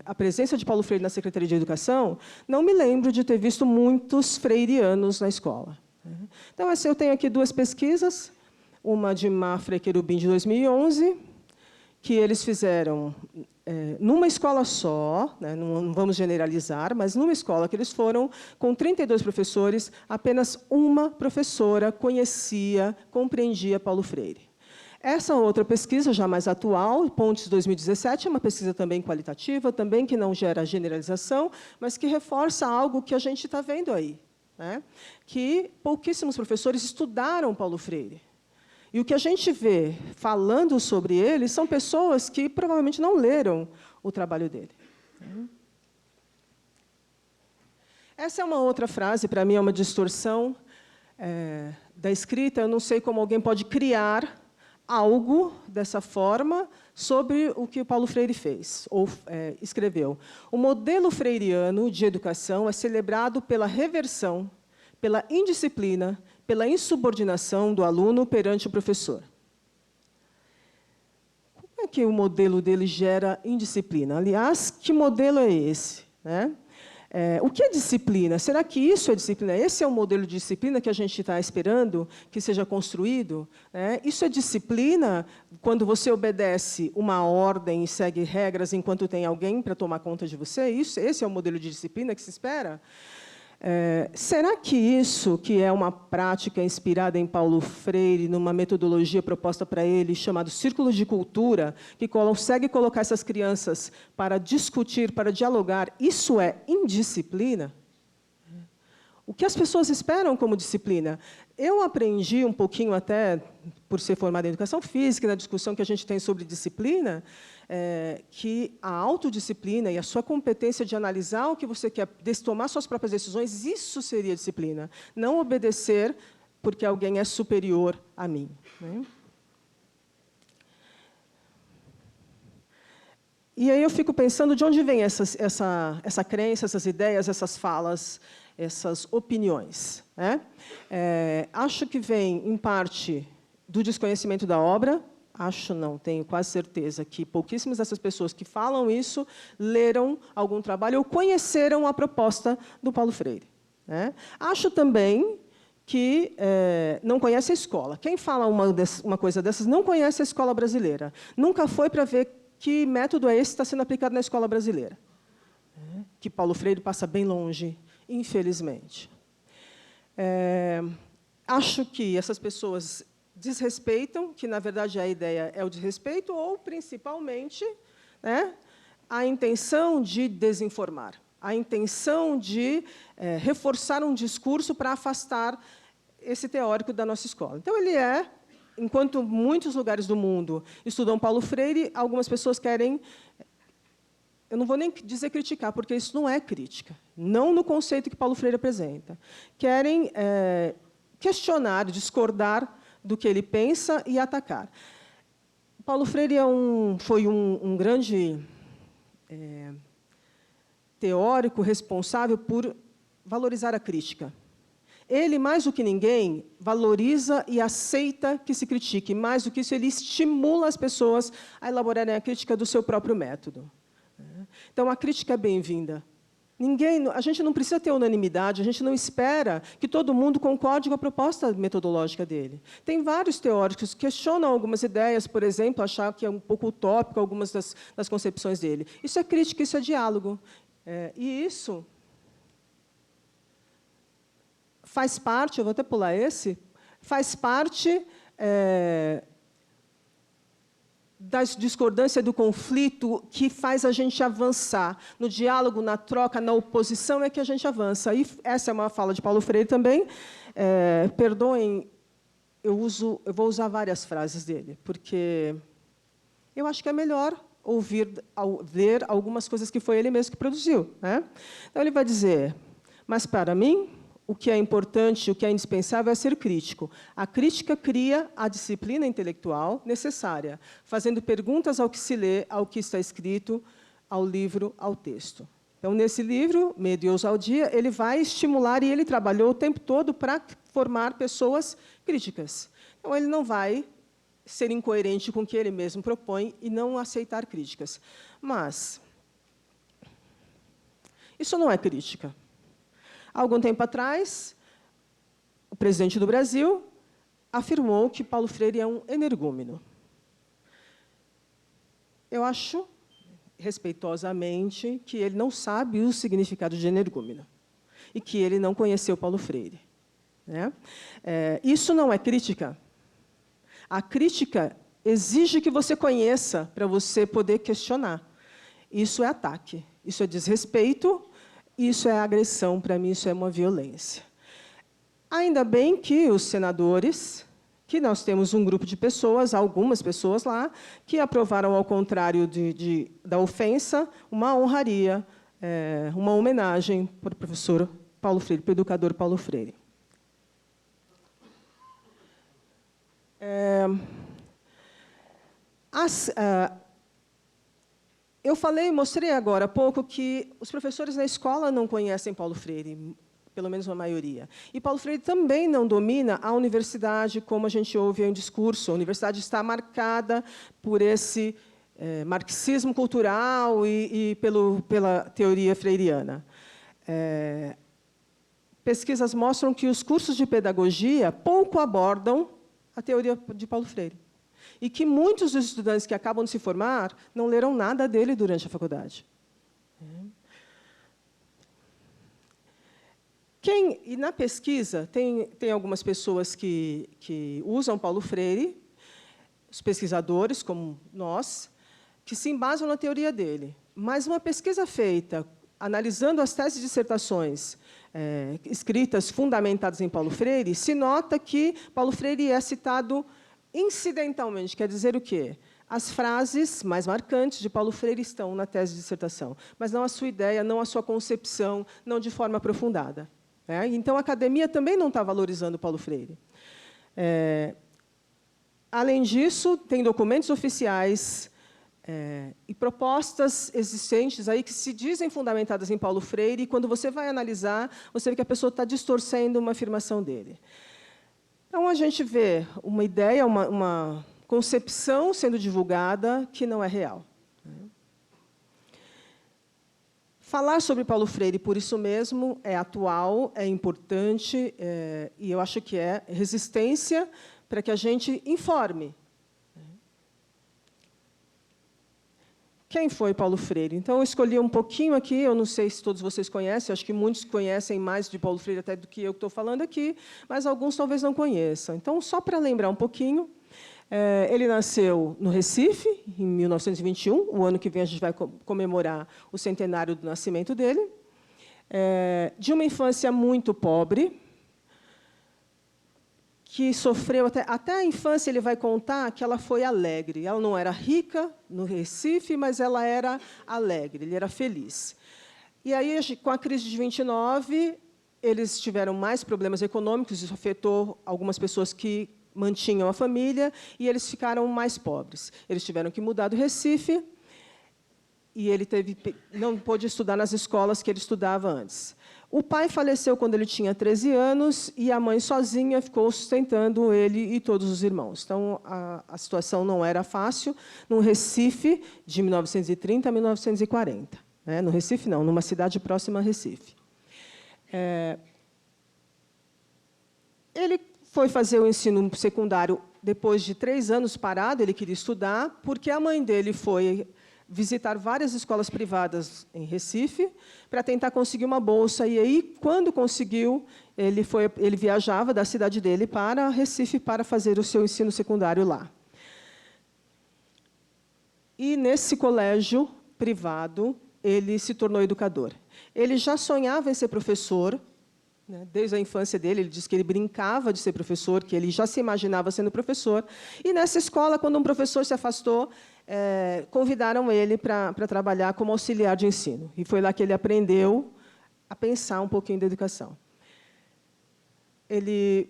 a presença de Paulo Freire na Secretaria de Educação, não me lembro de ter visto muitos freirianos na escola. Então, eu tenho aqui 2 pesquisas, uma de Mafra e Querubim, de 2011, que eles fizeram numa escola só, não vamos generalizar, mas numa escola que eles foram, com 32 professores, apenas uma professora conhecia, compreendia Paulo Freire. Essa outra pesquisa, já mais atual, Pontes 2017, é uma pesquisa também qualitativa, também que não gera generalização, mas que reforça algo que a gente está vendo aí. né, que pouquíssimos professores estudaram Paulo Freire. E o que a gente vê falando sobre ele são pessoas que provavelmente não leram o trabalho dele. Essa é uma outra frase, para mim é uma distorção da escrita. Eu não sei como alguém pode criar algo dessa forma sobre o que o Paulo Freire fez, ou escreveu. O modelo freiriano de educação é celebrado pela reversão, pela indisciplina, pela insubordinação do aluno perante o professor. Como é que o modelo dele gera indisciplina? Aliás, que modelo é esse, né? O que é disciplina? Será que isso é disciplina? Esse é o modelo de disciplina que a gente está esperando que seja construído? Isso é disciplina quando você obedece uma ordem e segue regras enquanto tem alguém para tomar conta de você? Esse é o modelo de disciplina que se espera? Será que isso, que é uma prática inspirada em Paulo Freire, numa metodologia proposta para ele, chamado Círculo de Cultura, que consegue colocar essas crianças para discutir, para dialogar, isso é indisciplina? O que as pessoas esperam como disciplina? Eu aprendi um pouquinho, até por ser formada em educação física, na discussão que a gente tem sobre disciplina, que a autodisciplina e a sua competência de analisar o que você quer, de tomar suas próprias decisões, isso seria disciplina. Não obedecer porque alguém é superior a mim, né? E aí eu fico pensando de onde vem essa crença, essas ideias, essas falas, essas opiniões, né? Acho que vem, em parte, do desconhecimento da obra. Acho, não, tenho quase certeza que pouquíssimas dessas pessoas que falam isso leram algum trabalho ou conheceram a proposta do Paulo Freire, né? Acho também que não conhece a escola. Quem fala uma coisa dessas não conhece a escola brasileira. Nunca foi para ver que método é esse que está sendo aplicado na escola brasileira, né? Que Paulo Freire passa bem longe, infelizmente. Acho que essas pessoas desrespeitam, que, na verdade, a ideia é o desrespeito, ou, principalmente, né, a intenção de desinformar, a intenção de reforçar um discurso para afastar esse teórico da nossa escola. Então, ele enquanto muitos lugares do mundo estudam Paulo Freire, algumas pessoas querem... Eu não vou nem dizer criticar, porque isso não é crítica, não no conceito que Paulo Freire apresenta. Querem questionar, discordar do que ele pensa e atacar. Paulo Freire foi um grande teórico responsável por valorizar a crítica. Ele, mais do que ninguém, valoriza e aceita que se critique. Mais do que isso, ele estimula as pessoas a elaborarem a crítica do seu próprio método. Então, a crítica é bem-vinda. A gente não precisa ter unanimidade, a gente não espera que todo mundo concorde com a proposta metodológica dele. Tem vários teóricos que questionam algumas ideias, por exemplo, achar que é um pouco utópico algumas das concepções dele. Isso é crítica, isso é diálogo. E isso faz parte, eu vou até pular faz parte da discordância, do conflito, que faz a gente avançar. No diálogo, na troca, na oposição, é que a gente avança. E essa é uma fala de Paulo Freire também. Perdoem, eu vou usar várias frases dele, porque eu acho que é melhor ver algumas coisas que foi ele mesmo que produziu, né? Então, ele vai dizer, mas, para mim, o que é importante, o que é indispensável é ser crítico. A crítica cria a disciplina intelectual necessária, fazendo perguntas ao que se lê, ao que está escrito, ao livro, ao texto. Então, nesse livro, Medo e Ousadia, ele vai estimular, e ele trabalhou o tempo todo para formar pessoas críticas. Então, ele não vai ser incoerente com o que ele mesmo propõe e não aceitar críticas. Mas isso não é crítica. Há algum tempo atrás, o presidente do Brasil afirmou que Paulo Freire é um energúmeno. Eu acho, respeitosamente, que ele não sabe o significado de energúmeno e que ele não conheceu Paulo Freire, né? Isso não é crítica. A crítica exige que você conheça para você poder questionar. Isso é ataque, isso é desrespeito. Isso é agressão, para mim, isso é uma violência. Ainda bem que os senadores, que nós temos um grupo de pessoas, algumas pessoas lá, que aprovaram, ao contrário da ofensa, uma honraria, uma homenagem para o professor Paulo Freire, para o educador Paulo Freire. Eu mostrei agora há pouco que os professores na escola não conhecem Paulo Freire, pelo menos a maioria. E Paulo Freire também não domina a universidade, como a gente ouve em discurso. A universidade está marcada por esse marxismo cultural e pela teoria freiriana. Pesquisas mostram que os cursos de pedagogia pouco abordam a teoria de Paulo Freire. E que muitos dos estudantes que acabam de se formar não leram nada dele durante a faculdade. E na pesquisa, tem algumas pessoas que usam Paulo Freire, os pesquisadores, como nós, que se embasam na teoria dele. Mas uma pesquisa feita, analisando as teses e dissertações escritas, fundamentadas em Paulo Freire, se nota que Paulo Freire é citado incidentalmente. Quer dizer o quê? As frases mais marcantes de Paulo Freire estão na tese de dissertação, mas não a sua ideia, não a sua concepção, não de forma aprofundada. Então, a academia também não está valorizando Paulo Freire. Além disso, tem documentos oficiais e propostas existentes aí que se dizem fundamentadas em Paulo Freire, e, quando você vai analisar, você vê que a pessoa está distorcendo uma afirmação dele. Então, a gente vê uma ideia, uma concepção sendo divulgada que não é real. Falar sobre Paulo Freire, por isso mesmo, é atual, é importante, e eu acho que é resistência para que a gente informe. Quem foi Paulo Freire? Então, eu escolhi um pouquinho aqui, eu não sei se todos vocês conhecem, acho que muitos conhecem mais de Paulo Freire até do que eu que estou falando aqui, mas alguns talvez não conheçam. Então, só para lembrar um pouquinho, ele nasceu no Recife, em 1921, o ano que vem a gente vai comemorar o centenário do nascimento dele, de uma infância muito pobre, que sofreu, até a infância, ele vai contar que ela foi alegre. Ela não era rica no Recife, mas ela era alegre, ele era feliz. E aí, com a crise de 29, eles tiveram mais problemas econômicos, isso afetou algumas pessoas que mantinham a família, e eles ficaram mais pobres. Eles tiveram que mudar do Recife, e ele não pôde estudar nas escolas que ele estudava antes. O pai faleceu quando ele tinha 13 anos, e a mãe, sozinha, ficou sustentando ele e todos os irmãos. Então, a situação não era fácil no Recife, de 1930 a 1940. No Recife, não, numa cidade próxima a Recife. Ele foi fazer o ensino secundário depois de 3 anos parado, ele queria estudar, porque a mãe dele foi visitar várias escolas privadas em Recife para tentar conseguir uma bolsa. E aí, quando conseguiu, ele viajava da cidade dele para Recife para fazer o seu ensino secundário lá. E, nesse colégio privado, ele se tornou educador. Ele já sonhava em ser professor, desde a infância dele. Ele diz que ele brincava de ser professor, que ele já se imaginava sendo professor. E, nessa escola, quando um professor se afastou, convidaram ele para trabalhar como auxiliar de ensino. E foi lá que ele aprendeu a pensar um pouquinho da educação. Ele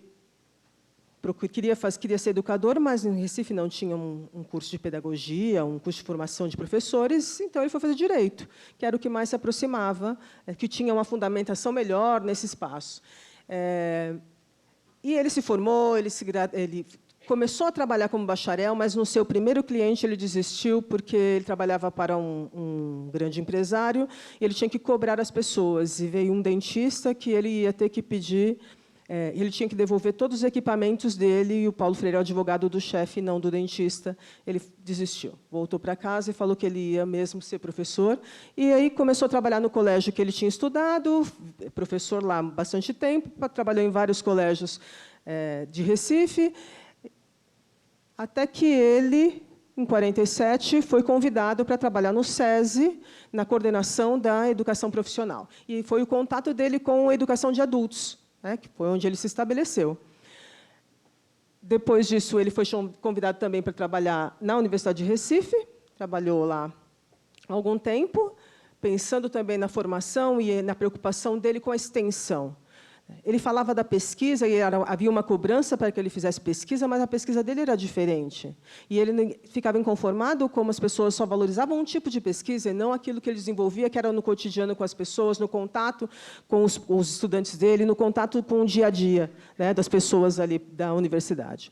queria ser educador, mas em Recife não tinha um curso de pedagogia, um curso de formação de professores, então ele foi fazer direito, que era o que mais se aproximava, que tinha uma fundamentação melhor nesse espaço. E ele se formou, ele começou a trabalhar como bacharel, mas, no seu primeiro cliente, ele desistiu, porque ele trabalhava para um grande empresário, e ele tinha que cobrar as pessoas. E veio um dentista que ele ia ter que pedir, ele tinha que devolver todos os equipamentos dele, e o Paulo Freire, o advogado do chefe, não do dentista, ele desistiu. Voltou para casa e falou que ele ia mesmo ser professor. E aí começou a trabalhar no colégio que ele tinha estudado, professor lá há bastante tempo, trabalhou em vários colégios de Recife, até que ele, em 47, foi convidado para trabalhar no SESI, na coordenação da educação profissional. E foi o contato dele com a educação de adultos. né, que foi onde ele se estabeleceu. Depois disso, ele foi convidado também para trabalhar na Universidade de Recife, trabalhou lá há algum tempo, pensando também na formação e na preocupação dele com a extensão. Ele falava da pesquisa, e havia uma cobrança para que ele fizesse pesquisa, mas a pesquisa dele era diferente. E ele ficava inconformado como as pessoas só valorizavam um tipo de pesquisa e não aquilo que ele desenvolvia, que era no cotidiano com as pessoas, no contato com os estudantes dele, no contato com o dia a dia, né, das pessoas ali da universidade.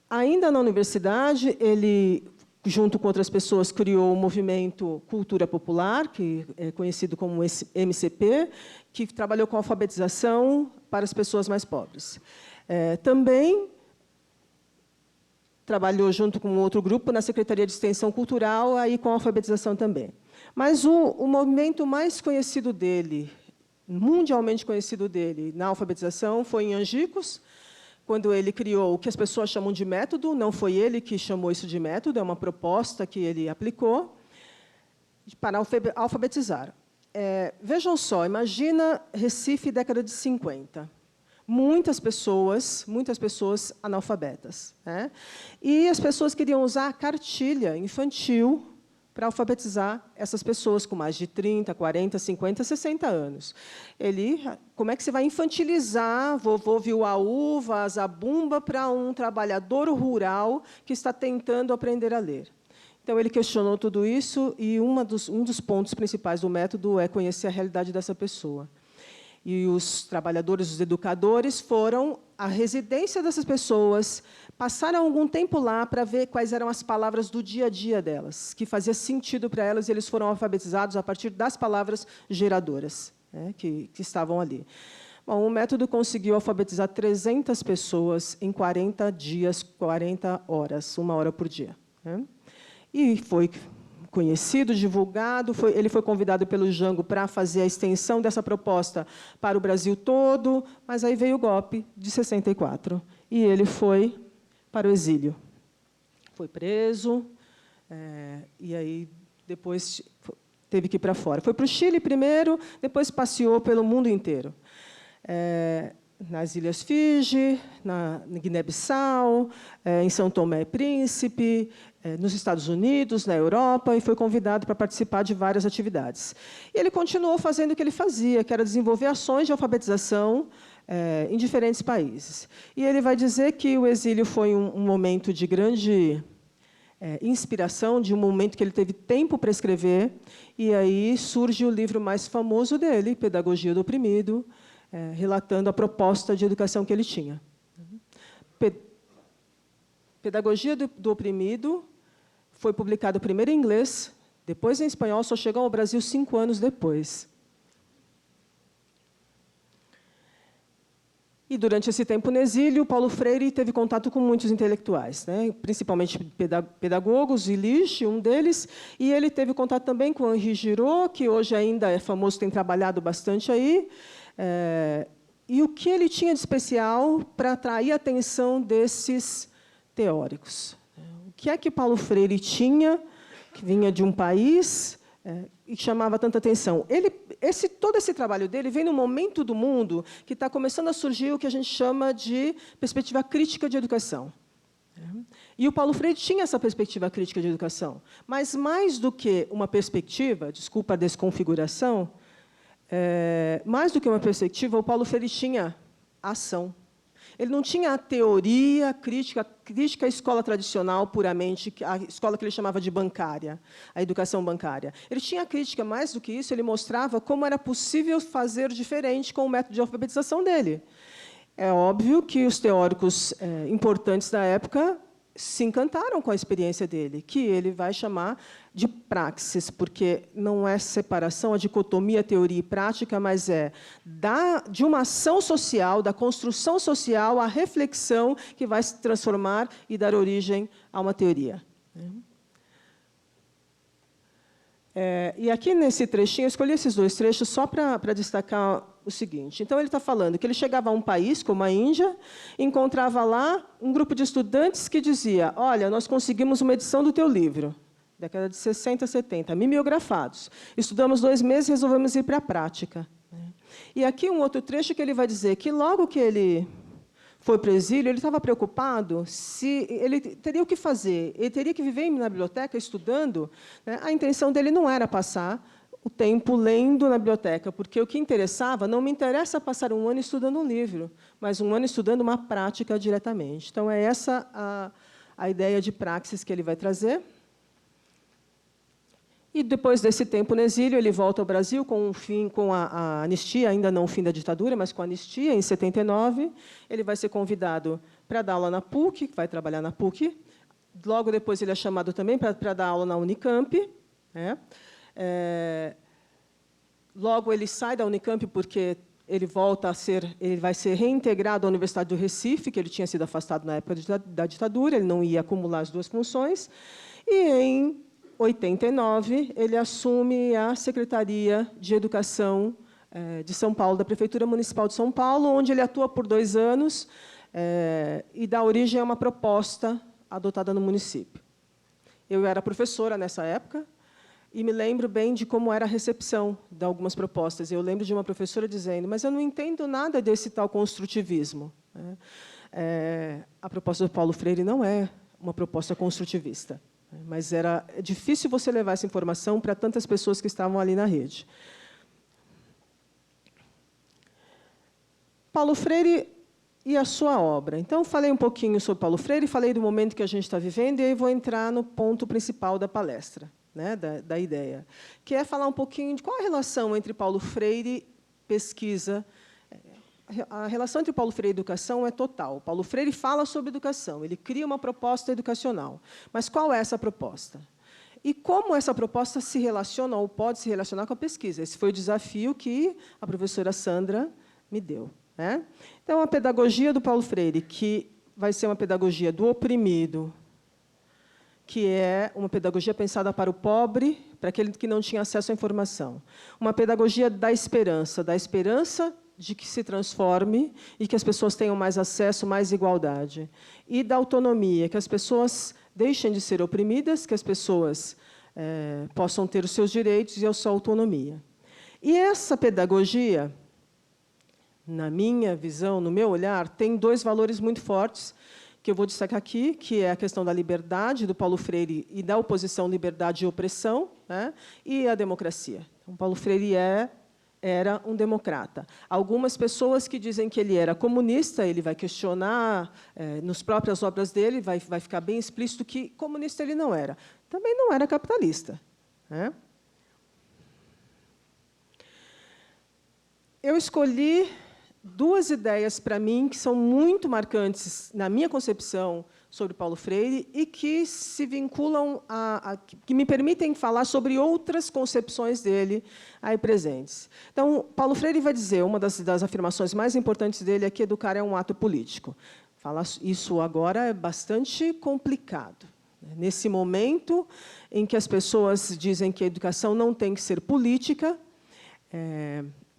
Ainda na universidade, ele, junto com outras pessoas, criou o movimento Cultura Popular, que é conhecido como MCP, que trabalhou com alfabetização para as pessoas mais pobres. Também trabalhou, junto com outro grupo, na Secretaria de Extensão Cultural, aí com alfabetização também. Mas o movimento mais conhecido dele, mundialmente conhecido dele, na alfabetização, foi em Angicos, quando ele criou o que as pessoas chamam de método. Não foi ele que chamou isso de método, é uma proposta que ele aplicou para alfabetizar. Vejam só, imagina Recife, década de 50. Muitas pessoas analfabetas, né? E as pessoas queriam usar a cartilha infantil para alfabetizar essas pessoas com mais de 30, 40, 50, 60 anos. Como é que você vai infantilizar vovô Viuaú, Zabumba, para um trabalhador rural que está tentando aprender a ler? Então, ele questionou tudo isso, e um dos pontos principais do método é conhecer a realidade dessa pessoa. E os trabalhadores, os educadores, foram à residência dessas pessoas, passaram algum tempo lá para ver quais eram as palavras do dia a dia delas, que fazia sentido para elas, e eles foram alfabetizados a partir das palavras geradoras, né, que estavam ali. Bom, o método conseguiu alfabetizar 300 pessoas em 40 dias, 40 horas, 1 hora por dia, né? E foi conhecido, divulgado, ele foi convidado pelo Jango para fazer a extensão dessa proposta para o Brasil todo, mas aí veio o golpe de 64, e ele foi para o exílio. Foi preso, e aí depois teve que ir para fora. Foi para o Chile primeiro, depois passeou pelo mundo inteiro. Nas Ilhas Fiji, na Guiné-Bissau, em São Tomé e Príncipe, nos Estados Unidos, na Europa, e foi convidado para participar de várias atividades. E ele continuou fazendo o que ele fazia, que era desenvolver ações de alfabetização em diferentes países. E ele vai dizer que o exílio foi um momento de grande inspiração, de um momento que ele teve tempo para escrever, e aí surge o livro mais famoso dele, Pedagogia do Oprimido, relatando a proposta de educação que ele tinha. Pedagogia do Oprimido foi publicado primeiro em inglês, depois em espanhol, só chegou ao Brasil 5 anos depois. E, durante esse tempo no exílio, Paulo Freire teve contato com muitos intelectuais, né? Principalmente pedagogos, Illich, um deles, e ele teve contato também com Henri Giraud, que hoje ainda é famoso, tem trabalhado bastante aí. E o que ele tinha de especial para atrair a atenção desses teóricos? O que é que Paulo Freire tinha, que vinha de um país, e chamava tanta atenção? Todo esse trabalho dele vem num momento do mundo que está começando a surgir o que a gente chama de perspectiva crítica de educação. E o Paulo Freire tinha essa perspectiva crítica de educação, mas, mais do que uma perspectiva, desculpa a desconfiguração, mais do que uma perspectiva, o Paulo Freire tinha ação. Ele não tinha a teoria crítica à escola tradicional puramente, a escola que ele chamava de bancária, a educação bancária. Ele tinha a crítica, mais do que isso, ele mostrava como era possível fazer diferente com o método de alfabetização dele. É óbvio que os teóricos importantes da época se encantaram com a experiência dele, que ele vai chamar de praxis, porque não é separação, a dicotomia teoria e prática, mas de uma ação social, da construção social, a reflexão que vai se transformar e dar origem a uma teoria. E aqui, nesse trechinho, eu escolhi esses 2 trechos só para destacar o seguinte. Então, ele está falando que ele chegava a um país, como a Índia, encontrava lá um grupo de estudantes que dizia: olha, nós conseguimos uma edição do teu livro, década de 60, 70, mimeografados. Estudamos 2 meses e resolvemos ir para a prática. E aqui um outro trecho que ele vai dizer que, logo que ele foi para o exílio, ele estava preocupado se ele teria o que fazer. Ele teria que viver na biblioteca estudando, né? A intenção dele não era passar o tempo lendo na biblioteca, porque o que interessava, não me interessa passar um ano estudando um livro, mas um ano estudando uma prática diretamente. Então, é essa a ideia de praxis que ele vai trazer. E, depois desse tempo no exílio, ele volta ao Brasil com a anistia, ainda não o fim da ditadura, mas com a anistia, em 79. Ele vai ser convidado para dar aula na PUC, vai trabalhar na PUC. Logo depois, ele é chamado também para dar aula na Unicamp. Né? Logo, ele sai da Unicamp porque ele vai ser reintegrado à Universidade do Recife, que ele tinha sido afastado na época da ditadura, ele não ia acumular as duas funções. E, em 89, ele assume a Secretaria de Educação de São Paulo, da Prefeitura Municipal de São Paulo, onde ele atua por 2 anos e dá origem a uma proposta adotada no município. Eu era professora nessa época e me lembro bem de como era a recepção de algumas propostas. Eu lembro de uma professora dizendo: mas eu não entendo nada desse tal construtivismo. A proposta do Paulo Freire não é uma proposta construtivista. Mas era difícil você levar essa informação para tantas pessoas que estavam ali na rede. Paulo Freire e a sua obra. Então, falei um pouquinho sobre Paulo Freire, falei do momento que a gente está vivendo, e aí vou entrar no ponto principal da palestra, né, da ideia, que é falar um pouquinho de qual a relação entre Paulo Freire, pesquisa. A relação entre Paulo Freire e educação é total. Paulo Freire fala sobre educação, ele cria uma proposta educacional. Mas qual é essa proposta? E como essa proposta se relaciona ou pode se relacionar com a pesquisa? Esse foi o desafio que a professora Sandra me deu. Né? Então, a pedagogia do Paulo Freire, que vai ser uma pedagogia do oprimido, que é uma pedagogia pensada para o pobre, para aquele que não tinha acesso à informação. Uma pedagogia da esperança de que se transforme e que as pessoas tenham mais acesso, mais igualdade. E da autonomia, que as pessoas deixem de ser oprimidas, que as pessoas possam ter os seus direitos e a sua autonomia. E essa pedagogia, na minha visão, no meu olhar, tem 2 valores muito fortes, que eu vou destacar aqui, que é a questão da liberdade, do Paulo Freire, e da oposição liberdade e opressão, né, e a democracia. Então, Paulo Freire era um democrata. Algumas pessoas que dizem que ele era comunista, ele vai questionar, nas próprias obras dele, vai ficar bem explícito que comunista ele não era. Também não era capitalista. Né? Eu escolhi 2 ideias para mim que são muito marcantes na minha concepção sobre Paulo Freire e que se vinculam que me permitem falar sobre outras concepções dele aí presentes. Então, Paulo Freire vai dizer, uma das afirmações mais importantes dele é que educar é um ato político. Falar isso agora é bastante complicado. Nesse momento em que as pessoas dizem que a educação não tem que ser política,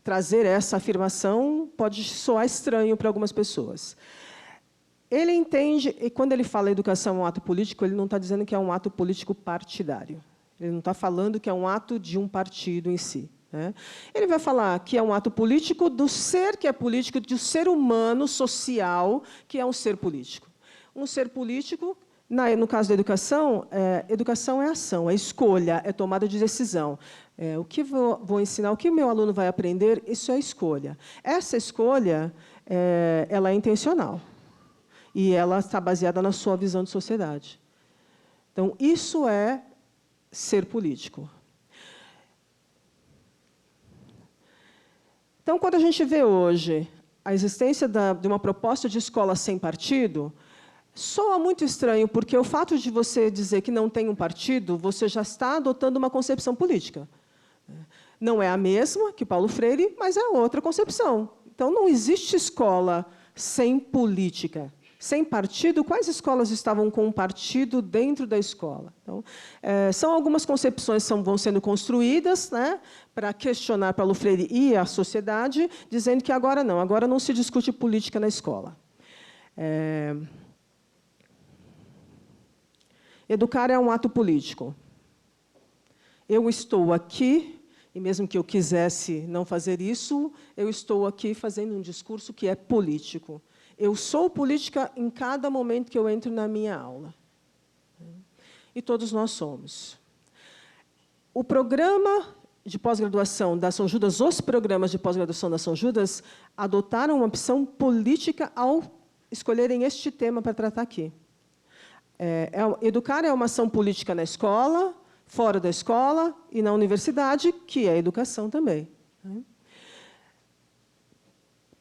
trazer essa afirmação pode soar estranho para algumas pessoas. Ele entende, e quando ele fala educação é um ato político, ele não está dizendo que é um ato político partidário. Ele não está falando que é um ato de um partido em si. Né? Ele vai falar que é um ato político do ser que é político, do ser humano social que é um ser político. Um ser político, no caso da educação é ação, é escolha, é tomada de decisão. O que vou ensinar, o que o meu aluno vai aprender, isso é escolha. Essa escolha ela é intencional. E ela está baseada na sua visão de sociedade. Então, isso é ser político. Então, quando a gente vê hoje a existência de uma proposta de escola sem partido, soa muito estranho, porque o fato de você dizer que não tem um partido, você já está adotando uma concepção política. Não é a mesma que Paulo Freire, mas é outra concepção. Então, não existe escola sem política. Sem partido, quais escolas estavam com um partido dentro da escola? Então, são algumas concepções que vão sendo construídas, né, para questionar Paulo Freire e a sociedade, dizendo que agora não se discute política na escola. Educar é um ato político. Eu estou aqui E mesmo que eu quisesse não fazer isso, eu estou aqui fazendo um discurso que é político. Eu sou política em cada momento que eu entro na minha aula. E todos nós somos. O programa de pós-graduação da São Judas, os programas de pós-graduação da São Judas, adotaram uma opção política ao escolherem este tema para tratar aqui. Educar é uma ação política na escola, fora da escola e na universidade, que é educação também.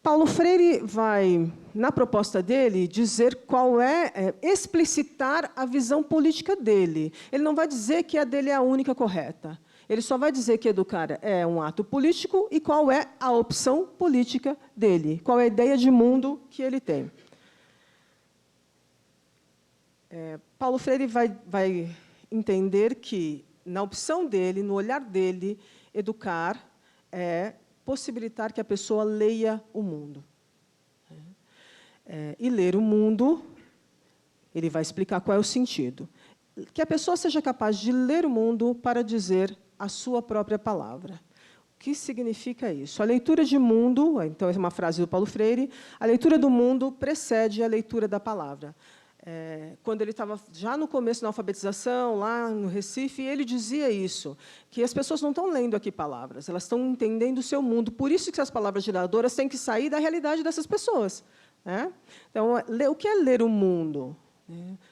Paulo Freire vai, na proposta dele, dizer qual explicitar a visão política dele. Ele não vai dizer que a dele é a única correta. Ele só vai dizer que educar é um ato político e qual é a opção política dele, qual é a ideia de mundo que ele tem. Paulo Freire vai entender que, na opção dele, no olhar dele, educar é possibilitar que a pessoa leia o mundo. E ler o mundo, ele vai explicar qual é o sentido. Que a pessoa seja capaz de ler o mundo para dizer a sua própria palavra. O que significa isso? A leitura de mundo, então, é uma frase do Paulo Freire, a leitura do mundo precede a leitura da palavra. Quando ele estava já no começo da alfabetização, lá no Recife, ele dizia isso, que as pessoas não estão lendo aqui palavras, elas estão entendendo o seu mundo. Por isso que as palavras geradoras têm que sair da realidade dessas pessoas. Então, o que é ler o mundo?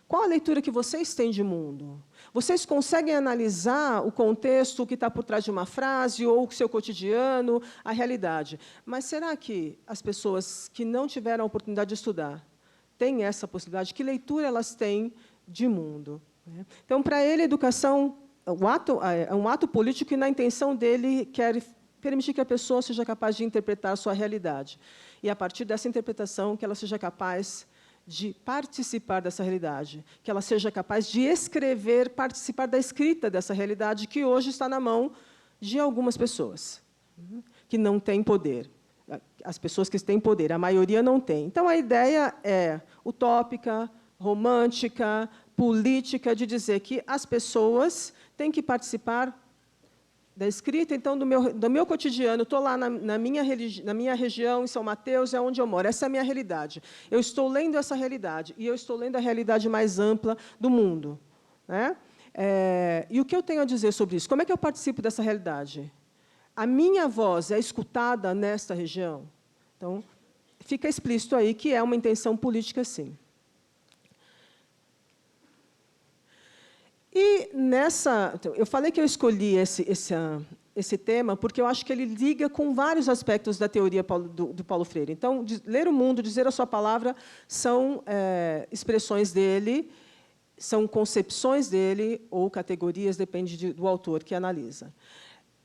Qual a leitura que vocês têm de mundo? Vocês conseguem analisar o contexto que está por trás de uma frase ou o seu cotidiano, a realidade. Mas será que as pessoas que não tiveram a oportunidade de estudar têm essa possibilidade? Que leitura elas têm de mundo? Então, para ele, a educação é um ato político e, na intenção dele, quer permitir que a pessoa seja capaz de interpretar a sua realidade. E, a partir dessa interpretação, que ela seja capaz de participar dessa realidade, que ela seja capaz de escrever, participar da escrita dessa realidade que hoje está na mão de algumas pessoas que não têm poder. As pessoas que têm poder, a maioria não tem. Então, a ideia é utópica, romântica, política, de dizer que as pessoas têm que participar da escrita, então, do meu cotidiano. Estou lá na minha região, em São Mateus, é onde eu moro. Essa é a minha realidade. Eu estou lendo essa realidade, e eu estou lendo a realidade mais ampla do mundo. E o que eu tenho a dizer sobre isso? Como é que eu participo dessa realidade? A minha voz é escutada nesta região? Então, fica explícito aí que é uma intenção política, sim. E eu falei que eu escolhi esse tema porque eu acho que ele liga com vários aspectos da teoria do Paulo Freire. Então, ler o mundo, dizer a sua palavra, são expressões dele, são concepções dele ou categorias, depende do autor que analisa.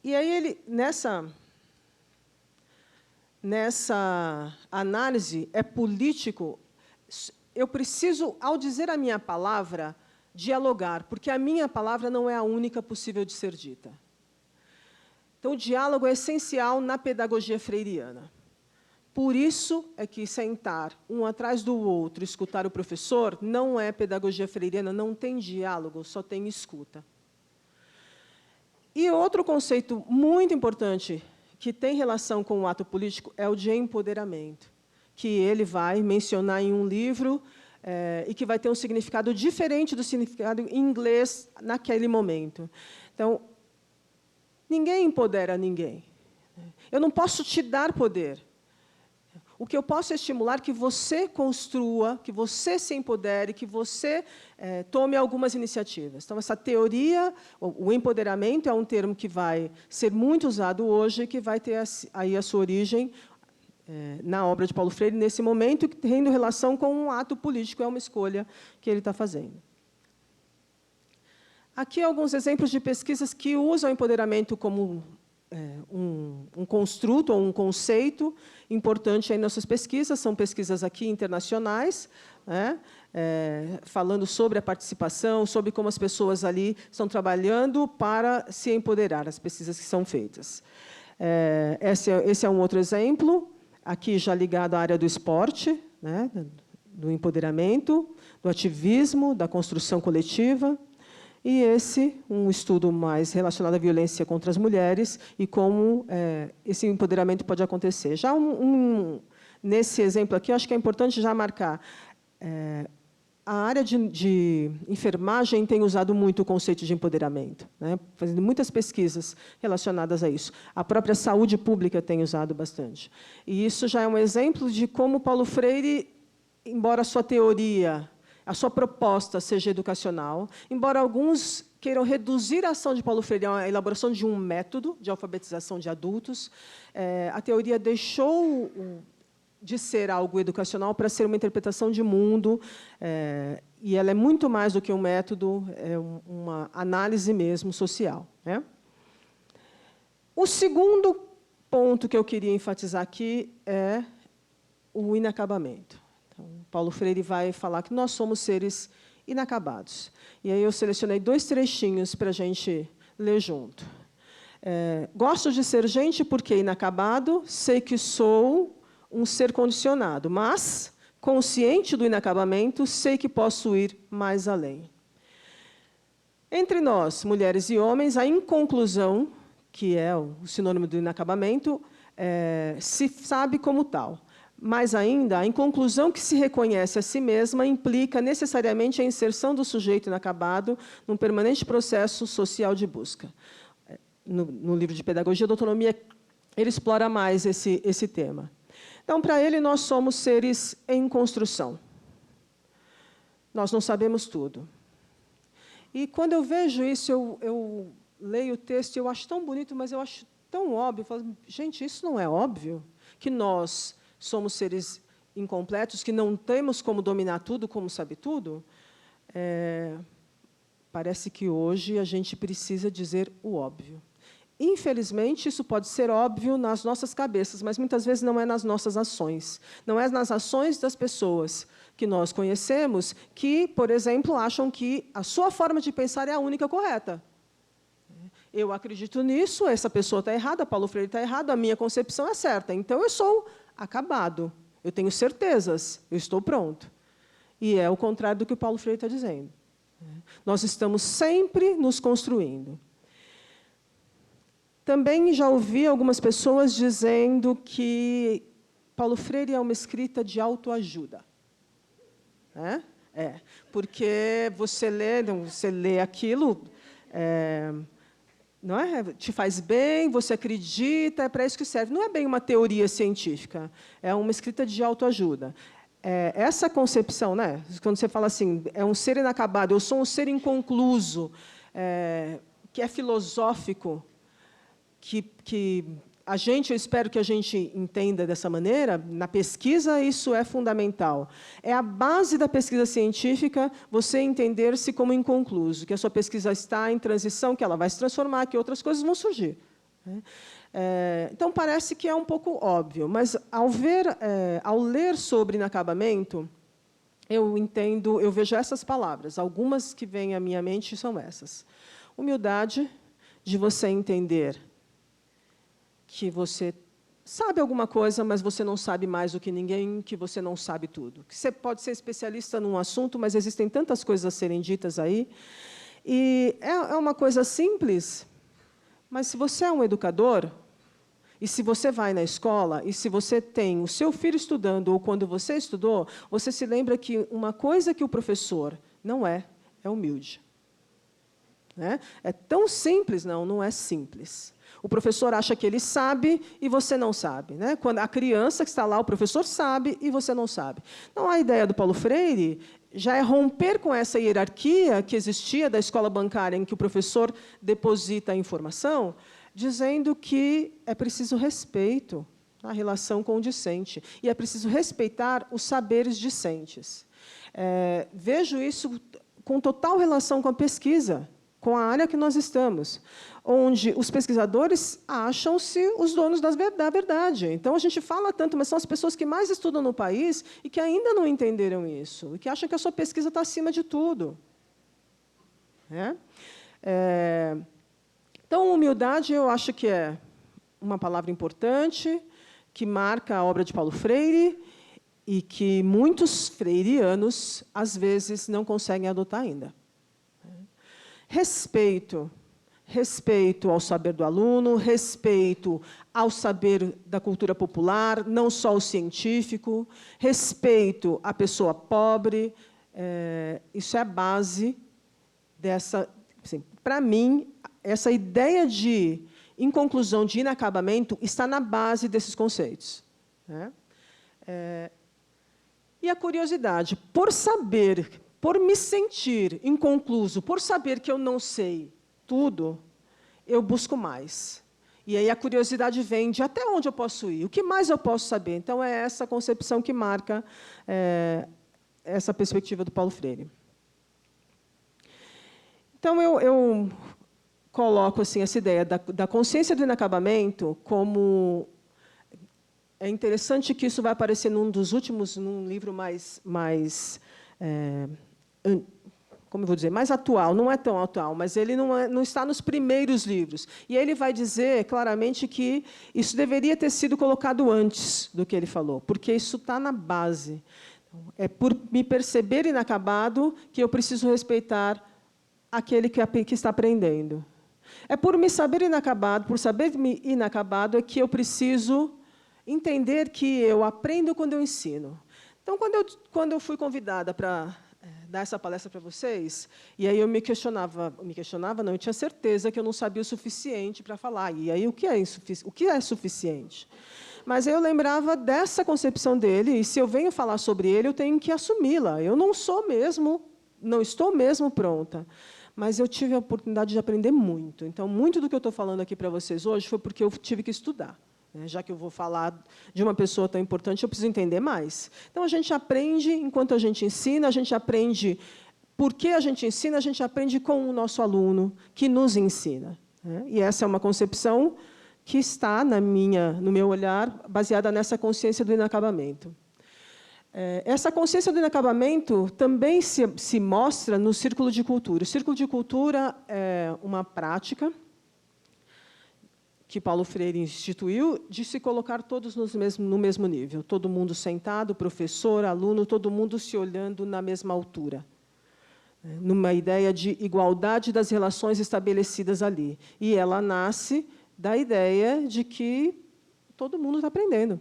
E aí ele, nessa análise, é político. Eu preciso, ao dizer a minha palavra, dialogar, porque a minha palavra não é a única possível de ser dita. Então, o diálogo é essencial na pedagogia freiriana. Por isso é que sentar um atrás do outro, escutar o professor, não é pedagogia freiriana, não tem diálogo, só tem escuta. E outro conceito muito importante que tem relação com o ato político é o de empoderamento, que ele vai mencionar em um livro e que vai ter um significado diferente do significado em inglês naquele momento. Então, ninguém empodera ninguém. Eu não posso te dar poder. O que eu posso é estimular que você construa, que você se empodere, que você tome algumas iniciativas. Então, essa teoria, o empoderamento, é um termo que vai ser muito usado hoje, que vai ter aí a sua origem na obra de Paulo Freire, nesse momento, tendo relação com um ato político, é uma escolha que ele está fazendo. Aqui alguns exemplos de pesquisas que usam o empoderamento como um construto ou um conceito importante em nossas pesquisas. São pesquisas aqui internacionais, falando sobre a participação, sobre como as pessoas ali estão trabalhando para se empoderar, as pesquisas que são feitas. Esse é um outro exemplo, aqui já ligado à área do esporte, do empoderamento, do ativismo, da construção coletiva. E esse, um estudo mais relacionado à violência contra as mulheres e como esse empoderamento pode acontecer. Já nesse exemplo aqui, eu acho que é importante já marcar. A área de enfermagem tem usado muito o conceito de empoderamento, né, fazendo muitas pesquisas relacionadas a isso. A própria saúde pública tem usado bastante. E isso já é um exemplo de como Paulo Freire, embora a sua teoria, a sua proposta seja educacional, embora alguns queiram reduzir a ação de Paulo Freire à elaboração de um método de alfabetização de adultos, a teoria deixou de ser algo educacional para ser uma interpretação de mundo, e ela é muito mais do que um método, é uma análise mesmo social, né? O segundo ponto que eu queria enfatizar aqui é o inacabamento. Então, Paulo Freire vai falar que nós somos seres inacabados. E aí eu selecionei 2 trechinhos para a gente ler junto. Gosto de ser gente porque inacabado, sei que sou um ser condicionado, mas, consciente do inacabamento, sei que posso ir mais além. Entre nós, mulheres e homens, a inconclusão, que é o sinônimo do inacabamento, se sabe como tal. Mais ainda, a inconclusão que se reconhece a si mesma implica necessariamente a inserção do sujeito inacabado num permanente processo social de busca. No livro de Pedagogia da Autonomia, ele explora mais esse tema. Então, para ele, nós somos seres em construção. Nós não sabemos tudo. E, quando eu vejo isso, eu leio o texto e eu acho tão bonito, mas eu acho tão óbvio. Eu falo, gente, isso não é óbvio? Que nós somos seres incompletos, que não temos como dominar tudo, como saber tudo? Parece que, hoje, a gente precisa dizer o óbvio. Infelizmente, isso pode ser óbvio nas nossas cabeças, mas, muitas vezes, não é nas nossas ações. Não é nas ações das pessoas que nós conhecemos que, por exemplo, acham que a sua forma de pensar é a única correta. Eu acredito nisso, essa pessoa está errada, Paulo Freire está errado, a minha concepção é certa. Então, eu sou acabado, eu tenho certezas, eu estou pronto. E é o contrário do que o Paulo Freire está dizendo. Nós estamos sempre nos construindo. Também já ouvi algumas pessoas dizendo que Paulo Freire é uma escrita de autoajuda. Porque você lê aquilo, não é? Te faz bem, você acredita, é para isso que serve. Não é bem uma teoria científica, é uma escrita de autoajuda. Essa concepção, né? Quando você fala assim, é um ser inacabado, eu sou um ser inconcluso, que é filosófico, que eu espero que a gente entenda dessa maneira, na pesquisa isso é fundamental. É a base da pesquisa científica você entender-se como inconcluso, que a sua pesquisa está em transição, que ela vai se transformar, que outras coisas vão surgir. Então, parece que é um pouco óbvio, mas, ao ler sobre inacabamento, eu vejo essas palavras. Algumas que vêm à minha mente são essas. Humildade, de você entender que você sabe alguma coisa, mas você não sabe mais do que ninguém, que você não sabe tudo. Que você pode ser especialista num assunto, mas existem tantas coisas a serem ditas aí. E é uma coisa simples, mas, se você é um educador, e se você vai na escola, e se você tem o seu filho estudando, ou quando você estudou, você se lembra que uma coisa que o professor não é humilde. É tão simples? Não é simples. O professor acha que ele sabe e você não sabe. Quando a criança que está lá, o professor sabe e você não sabe. Então, a ideia do Paulo Freire já é romper com essa hierarquia que existia da escola bancária, em que o professor deposita a informação, dizendo que é preciso respeito na relação com o discente e é preciso respeitar os saberes discentes. Vejo isso com total relação com a pesquisa, com a área que nós estamos, onde os pesquisadores acham-se os donos da verdade. Então, a gente fala tanto, mas são as pessoas que mais estudam no país e que ainda não entenderam isso, e que acham que a sua pesquisa está acima de tudo. Então, humildade, eu acho que é uma palavra importante, que marca a obra de Paulo Freire e que muitos freirianos, às vezes, não conseguem adotar ainda. respeito ao saber do aluno, respeito ao saber da cultura popular, não só o científico, respeito à pessoa pobre. Isso é a base dessa... Assim, para mim, essa ideia de inconclusão, de inacabamento, está na base desses conceitos, né? E a curiosidade, por saber, por me sentir inconcluso, por saber que eu não sei tudo, eu busco mais. E aí a curiosidade vem de até onde eu posso ir, o que mais eu posso saber. Então, é essa concepção que marca essa perspectiva do Paulo Freire. Então, eu coloco assim, essa ideia da consciência do inacabamento como... É interessante que isso vai aparecer num dos últimos, num livro mais como eu vou dizer, mais atual, não é tão atual, mas ele não está nos primeiros livros. E ele vai dizer claramente que isso deveria ter sido colocado antes do que ele falou, porque isso está na base. É por me perceber inacabado que eu preciso respeitar aquele que está aprendendo. É por me saber inacabado, por saber-me inacabado, é que eu preciso entender que eu aprendo quando eu ensino. Então, quando eu fui convidada para dar essa palestra para vocês, e aí eu me questionava, não, eu tinha certeza que eu não sabia o suficiente para falar. E aí, o que é suficiente? Mas eu lembrava dessa concepção dele, e se eu venho falar sobre ele, eu tenho que assumi-la. Eu não estou mesmo pronta. Mas eu tive a oportunidade de aprender muito. Então, muito do que eu estou falando aqui para vocês hoje foi porque eu tive que estudar. Já que eu vou falar de uma pessoa tão importante, eu preciso entender mais. Então, a gente aprende enquanto a gente ensina, a gente aprende porque a gente ensina, a gente aprende com o nosso aluno, que nos ensina. E essa é uma concepção que está no meu olhar, baseada nessa consciência do inacabamento. Essa consciência do inacabamento também se mostra no Círculo de Cultura. O Círculo de Cultura é uma prática que Paulo Freire instituiu, de se colocar todos no mesmo nível, todo mundo sentado, professor, aluno, todo mundo se olhando na mesma altura, numa ideia de igualdade das relações estabelecidas ali. E ela nasce da ideia de que todo mundo está aprendendo,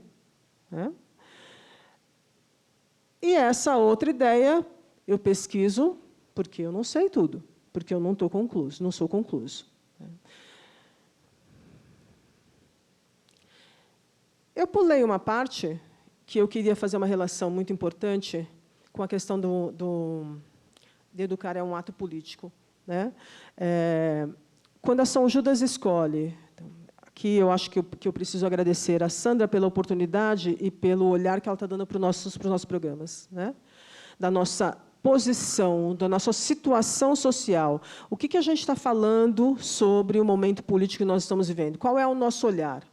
né? E essa outra ideia eu pesquiso porque eu não sei tudo, porque eu não sou concluso. Eu pulei uma parte que eu queria fazer uma relação muito importante com a questão de educar é um ato político, né? Quando a São Judas escolhe, então, aqui eu acho que eu preciso agradecer a Sandra pela oportunidade e pelo olhar que ela está dando para os nossos programas, né? Da nossa posição, da nossa situação social. O que a gente está falando sobre o momento político que nós estamos vivendo? Qual é o nosso olhar?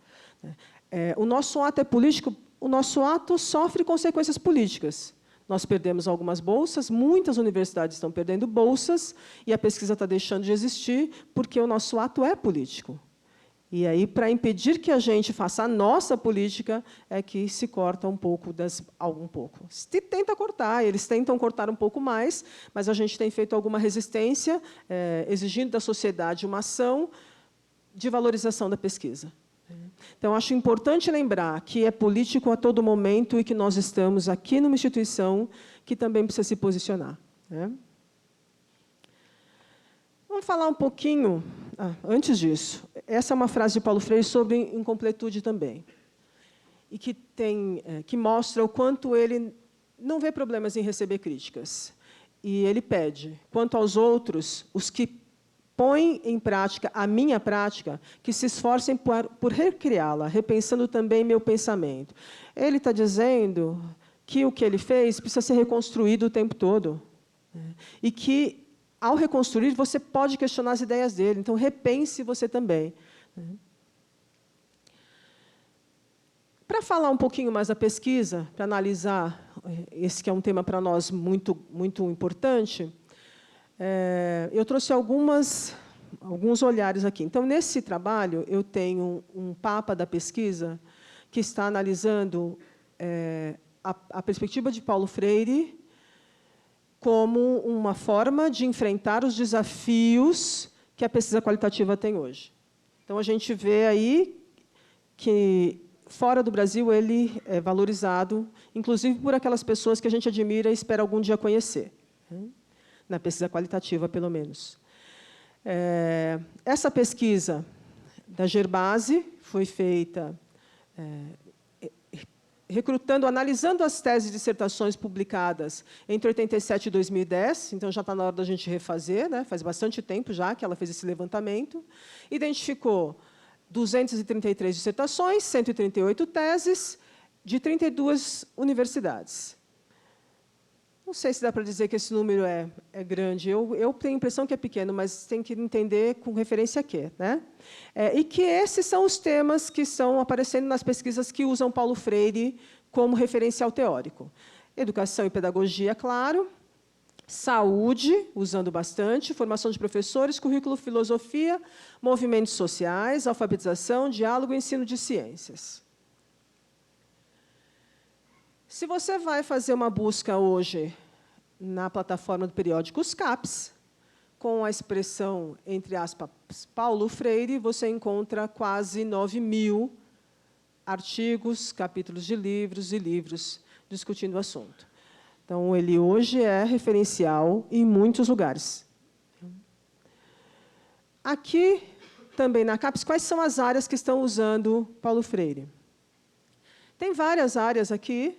O nosso ato é político, o nosso ato sofre consequências políticas. Nós perdemos algumas bolsas, muitas universidades estão perdendo bolsas, e a pesquisa está deixando de existir porque o nosso ato é político. E aí, para impedir que a gente faça a nossa política, é que se corta um pouco. Se tenta cortar, eles tentam cortar um pouco mais, mas a gente tem feito alguma resistência, exigindo da sociedade uma ação de valorização da pesquisa. Então, acho importante lembrar que é político a todo momento e que nós estamos aqui numa instituição que também precisa se posicionar, né? Vamos falar um pouquinho... antes disso, essa é uma frase de Paulo Freire sobre incompletude também, e que mostra o quanto ele não vê problemas em receber críticas. E ele pede, quanto aos outros, os que põem em prática a minha prática, que se esforcem por recriá-la, repensando também meu pensamento. Ele está dizendo que o que ele fez precisa ser reconstruído o tempo todo, né? E que, ao reconstruir, você pode questionar as ideias dele. Então, repense você também, né? Para falar um pouquinho mais da pesquisa, para analisar esse que é um tema para nós muito importante, eu trouxe alguns olhares aqui. Então, nesse trabalho, eu tenho um Papa da pesquisa que está analisando a perspectiva de Paulo Freire como uma forma de enfrentar os desafios que a pesquisa qualitativa tem hoje. Então, a gente vê aí que, fora do Brasil, ele é valorizado, inclusive por aquelas pessoas que a gente admira e espera algum dia conhecer, né? Na pesquisa qualitativa, pelo menos. Essa pesquisa da Gerbasi foi feita recrutando, analisando as teses e dissertações publicadas entre 87 e 2010, então já está na hora da gente refazer, né? Faz bastante tempo já que ela fez esse levantamento. Identificou 233 dissertações, 138 teses, de 32 universidades. Não sei se dá para dizer que esse número é grande. Eu tenho a impressão que é pequeno, mas tem que entender com referência a quê, né? E que esses são os temas que estão aparecendo nas pesquisas que usam Paulo Freire como referencial teórico. Educação e pedagogia, claro. Saúde, usando bastante. Formação de professores, currículo, filosofia, movimentos sociais, alfabetização, diálogo e ensino de ciências. Se você vai fazer uma busca hoje na plataforma do periódico Os CAPES, com a expressão, entre aspas, Paulo Freire, você encontra quase 9.000 artigos, capítulos de livros e livros discutindo o assunto. Então, ele hoje é referencial em muitos lugares. Aqui, também na CAPES, quais são as áreas que estão usando Paulo Freire? Tem várias áreas aqui,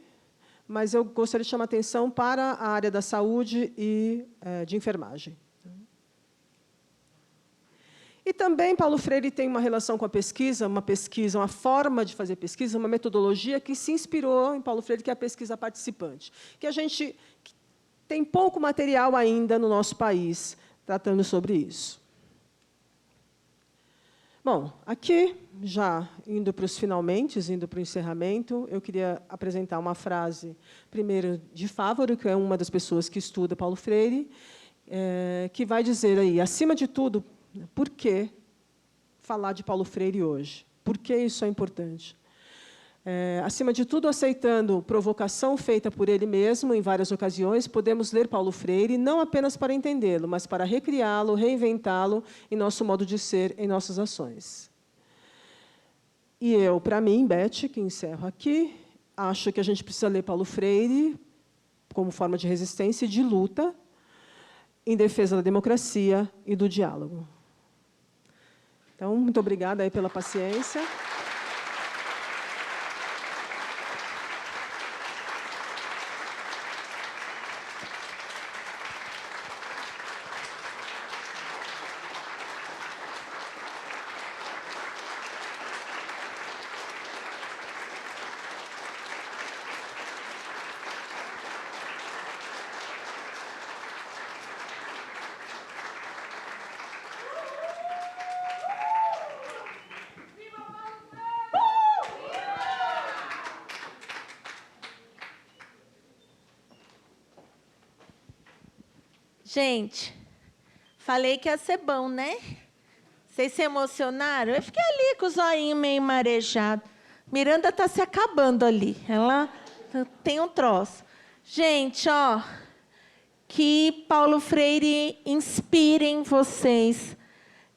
mas eu gostaria de chamar a atenção para a área da saúde e de enfermagem. E também Paulo Freire tem uma relação com a pesquisa, uma forma de fazer pesquisa, uma metodologia que se inspirou em Paulo Freire, que é a pesquisa participante, que a gente tem pouco material ainda no nosso país tratando sobre isso. Bom, aqui, já indo para os finalmente, indo para o encerramento, eu queria apresentar uma frase, primeiro, de Fávaro, que é uma das pessoas que estuda Paulo Freire, que vai dizer aí, acima de tudo, por que falar de Paulo Freire hoje? Por que isso é importante? Acima de tudo, aceitando provocação feita por ele mesmo, em várias ocasiões, podemos ler Paulo Freire, não apenas para entendê-lo, mas para recriá-lo, reinventá-lo em nosso modo de ser, em nossas ações. E eu, para mim, Beth, que encerro aqui, acho que a gente precisa ler Paulo Freire como forma de resistência e de luta em defesa da democracia e do diálogo. Então, muito obrigada aí pela paciência.
Gente, falei que ia ser bom, né? Vocês se emocionaram? Eu fiquei ali com o zoinho meio marejado. Miranda está se acabando ali. Ela tem um troço. Gente, ó, que Paulo Freire inspire em vocês.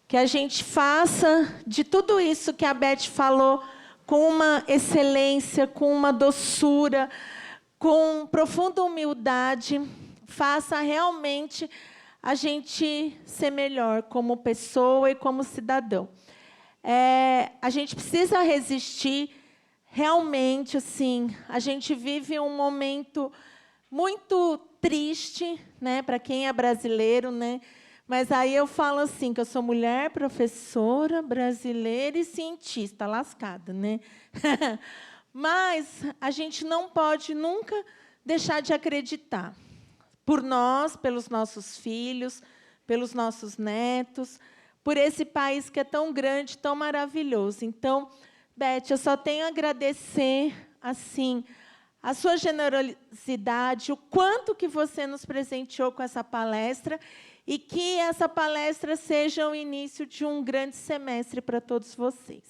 Que a gente faça de tudo isso que a Beth falou com uma excelência, com uma doçura, com profunda humildade. Faça realmente a gente ser melhor como pessoa e como cidadão. A gente precisa resistir. Realmente, assim, a gente vive um momento muito triste, né, para quem é brasileiro, né? Mas aí eu falo assim, que eu sou mulher, professora, brasileira e cientista, lascada, né? Mas a gente não pode nunca deixar de acreditar. Por nós, pelos nossos filhos, pelos nossos netos, por esse país que é tão grande, tão maravilhoso. Então, Beth, eu só tenho a agradecer assim, a sua generosidade, o quanto que você nos presenteou com essa palestra e que essa palestra seja o início de um grande semestre para todos vocês.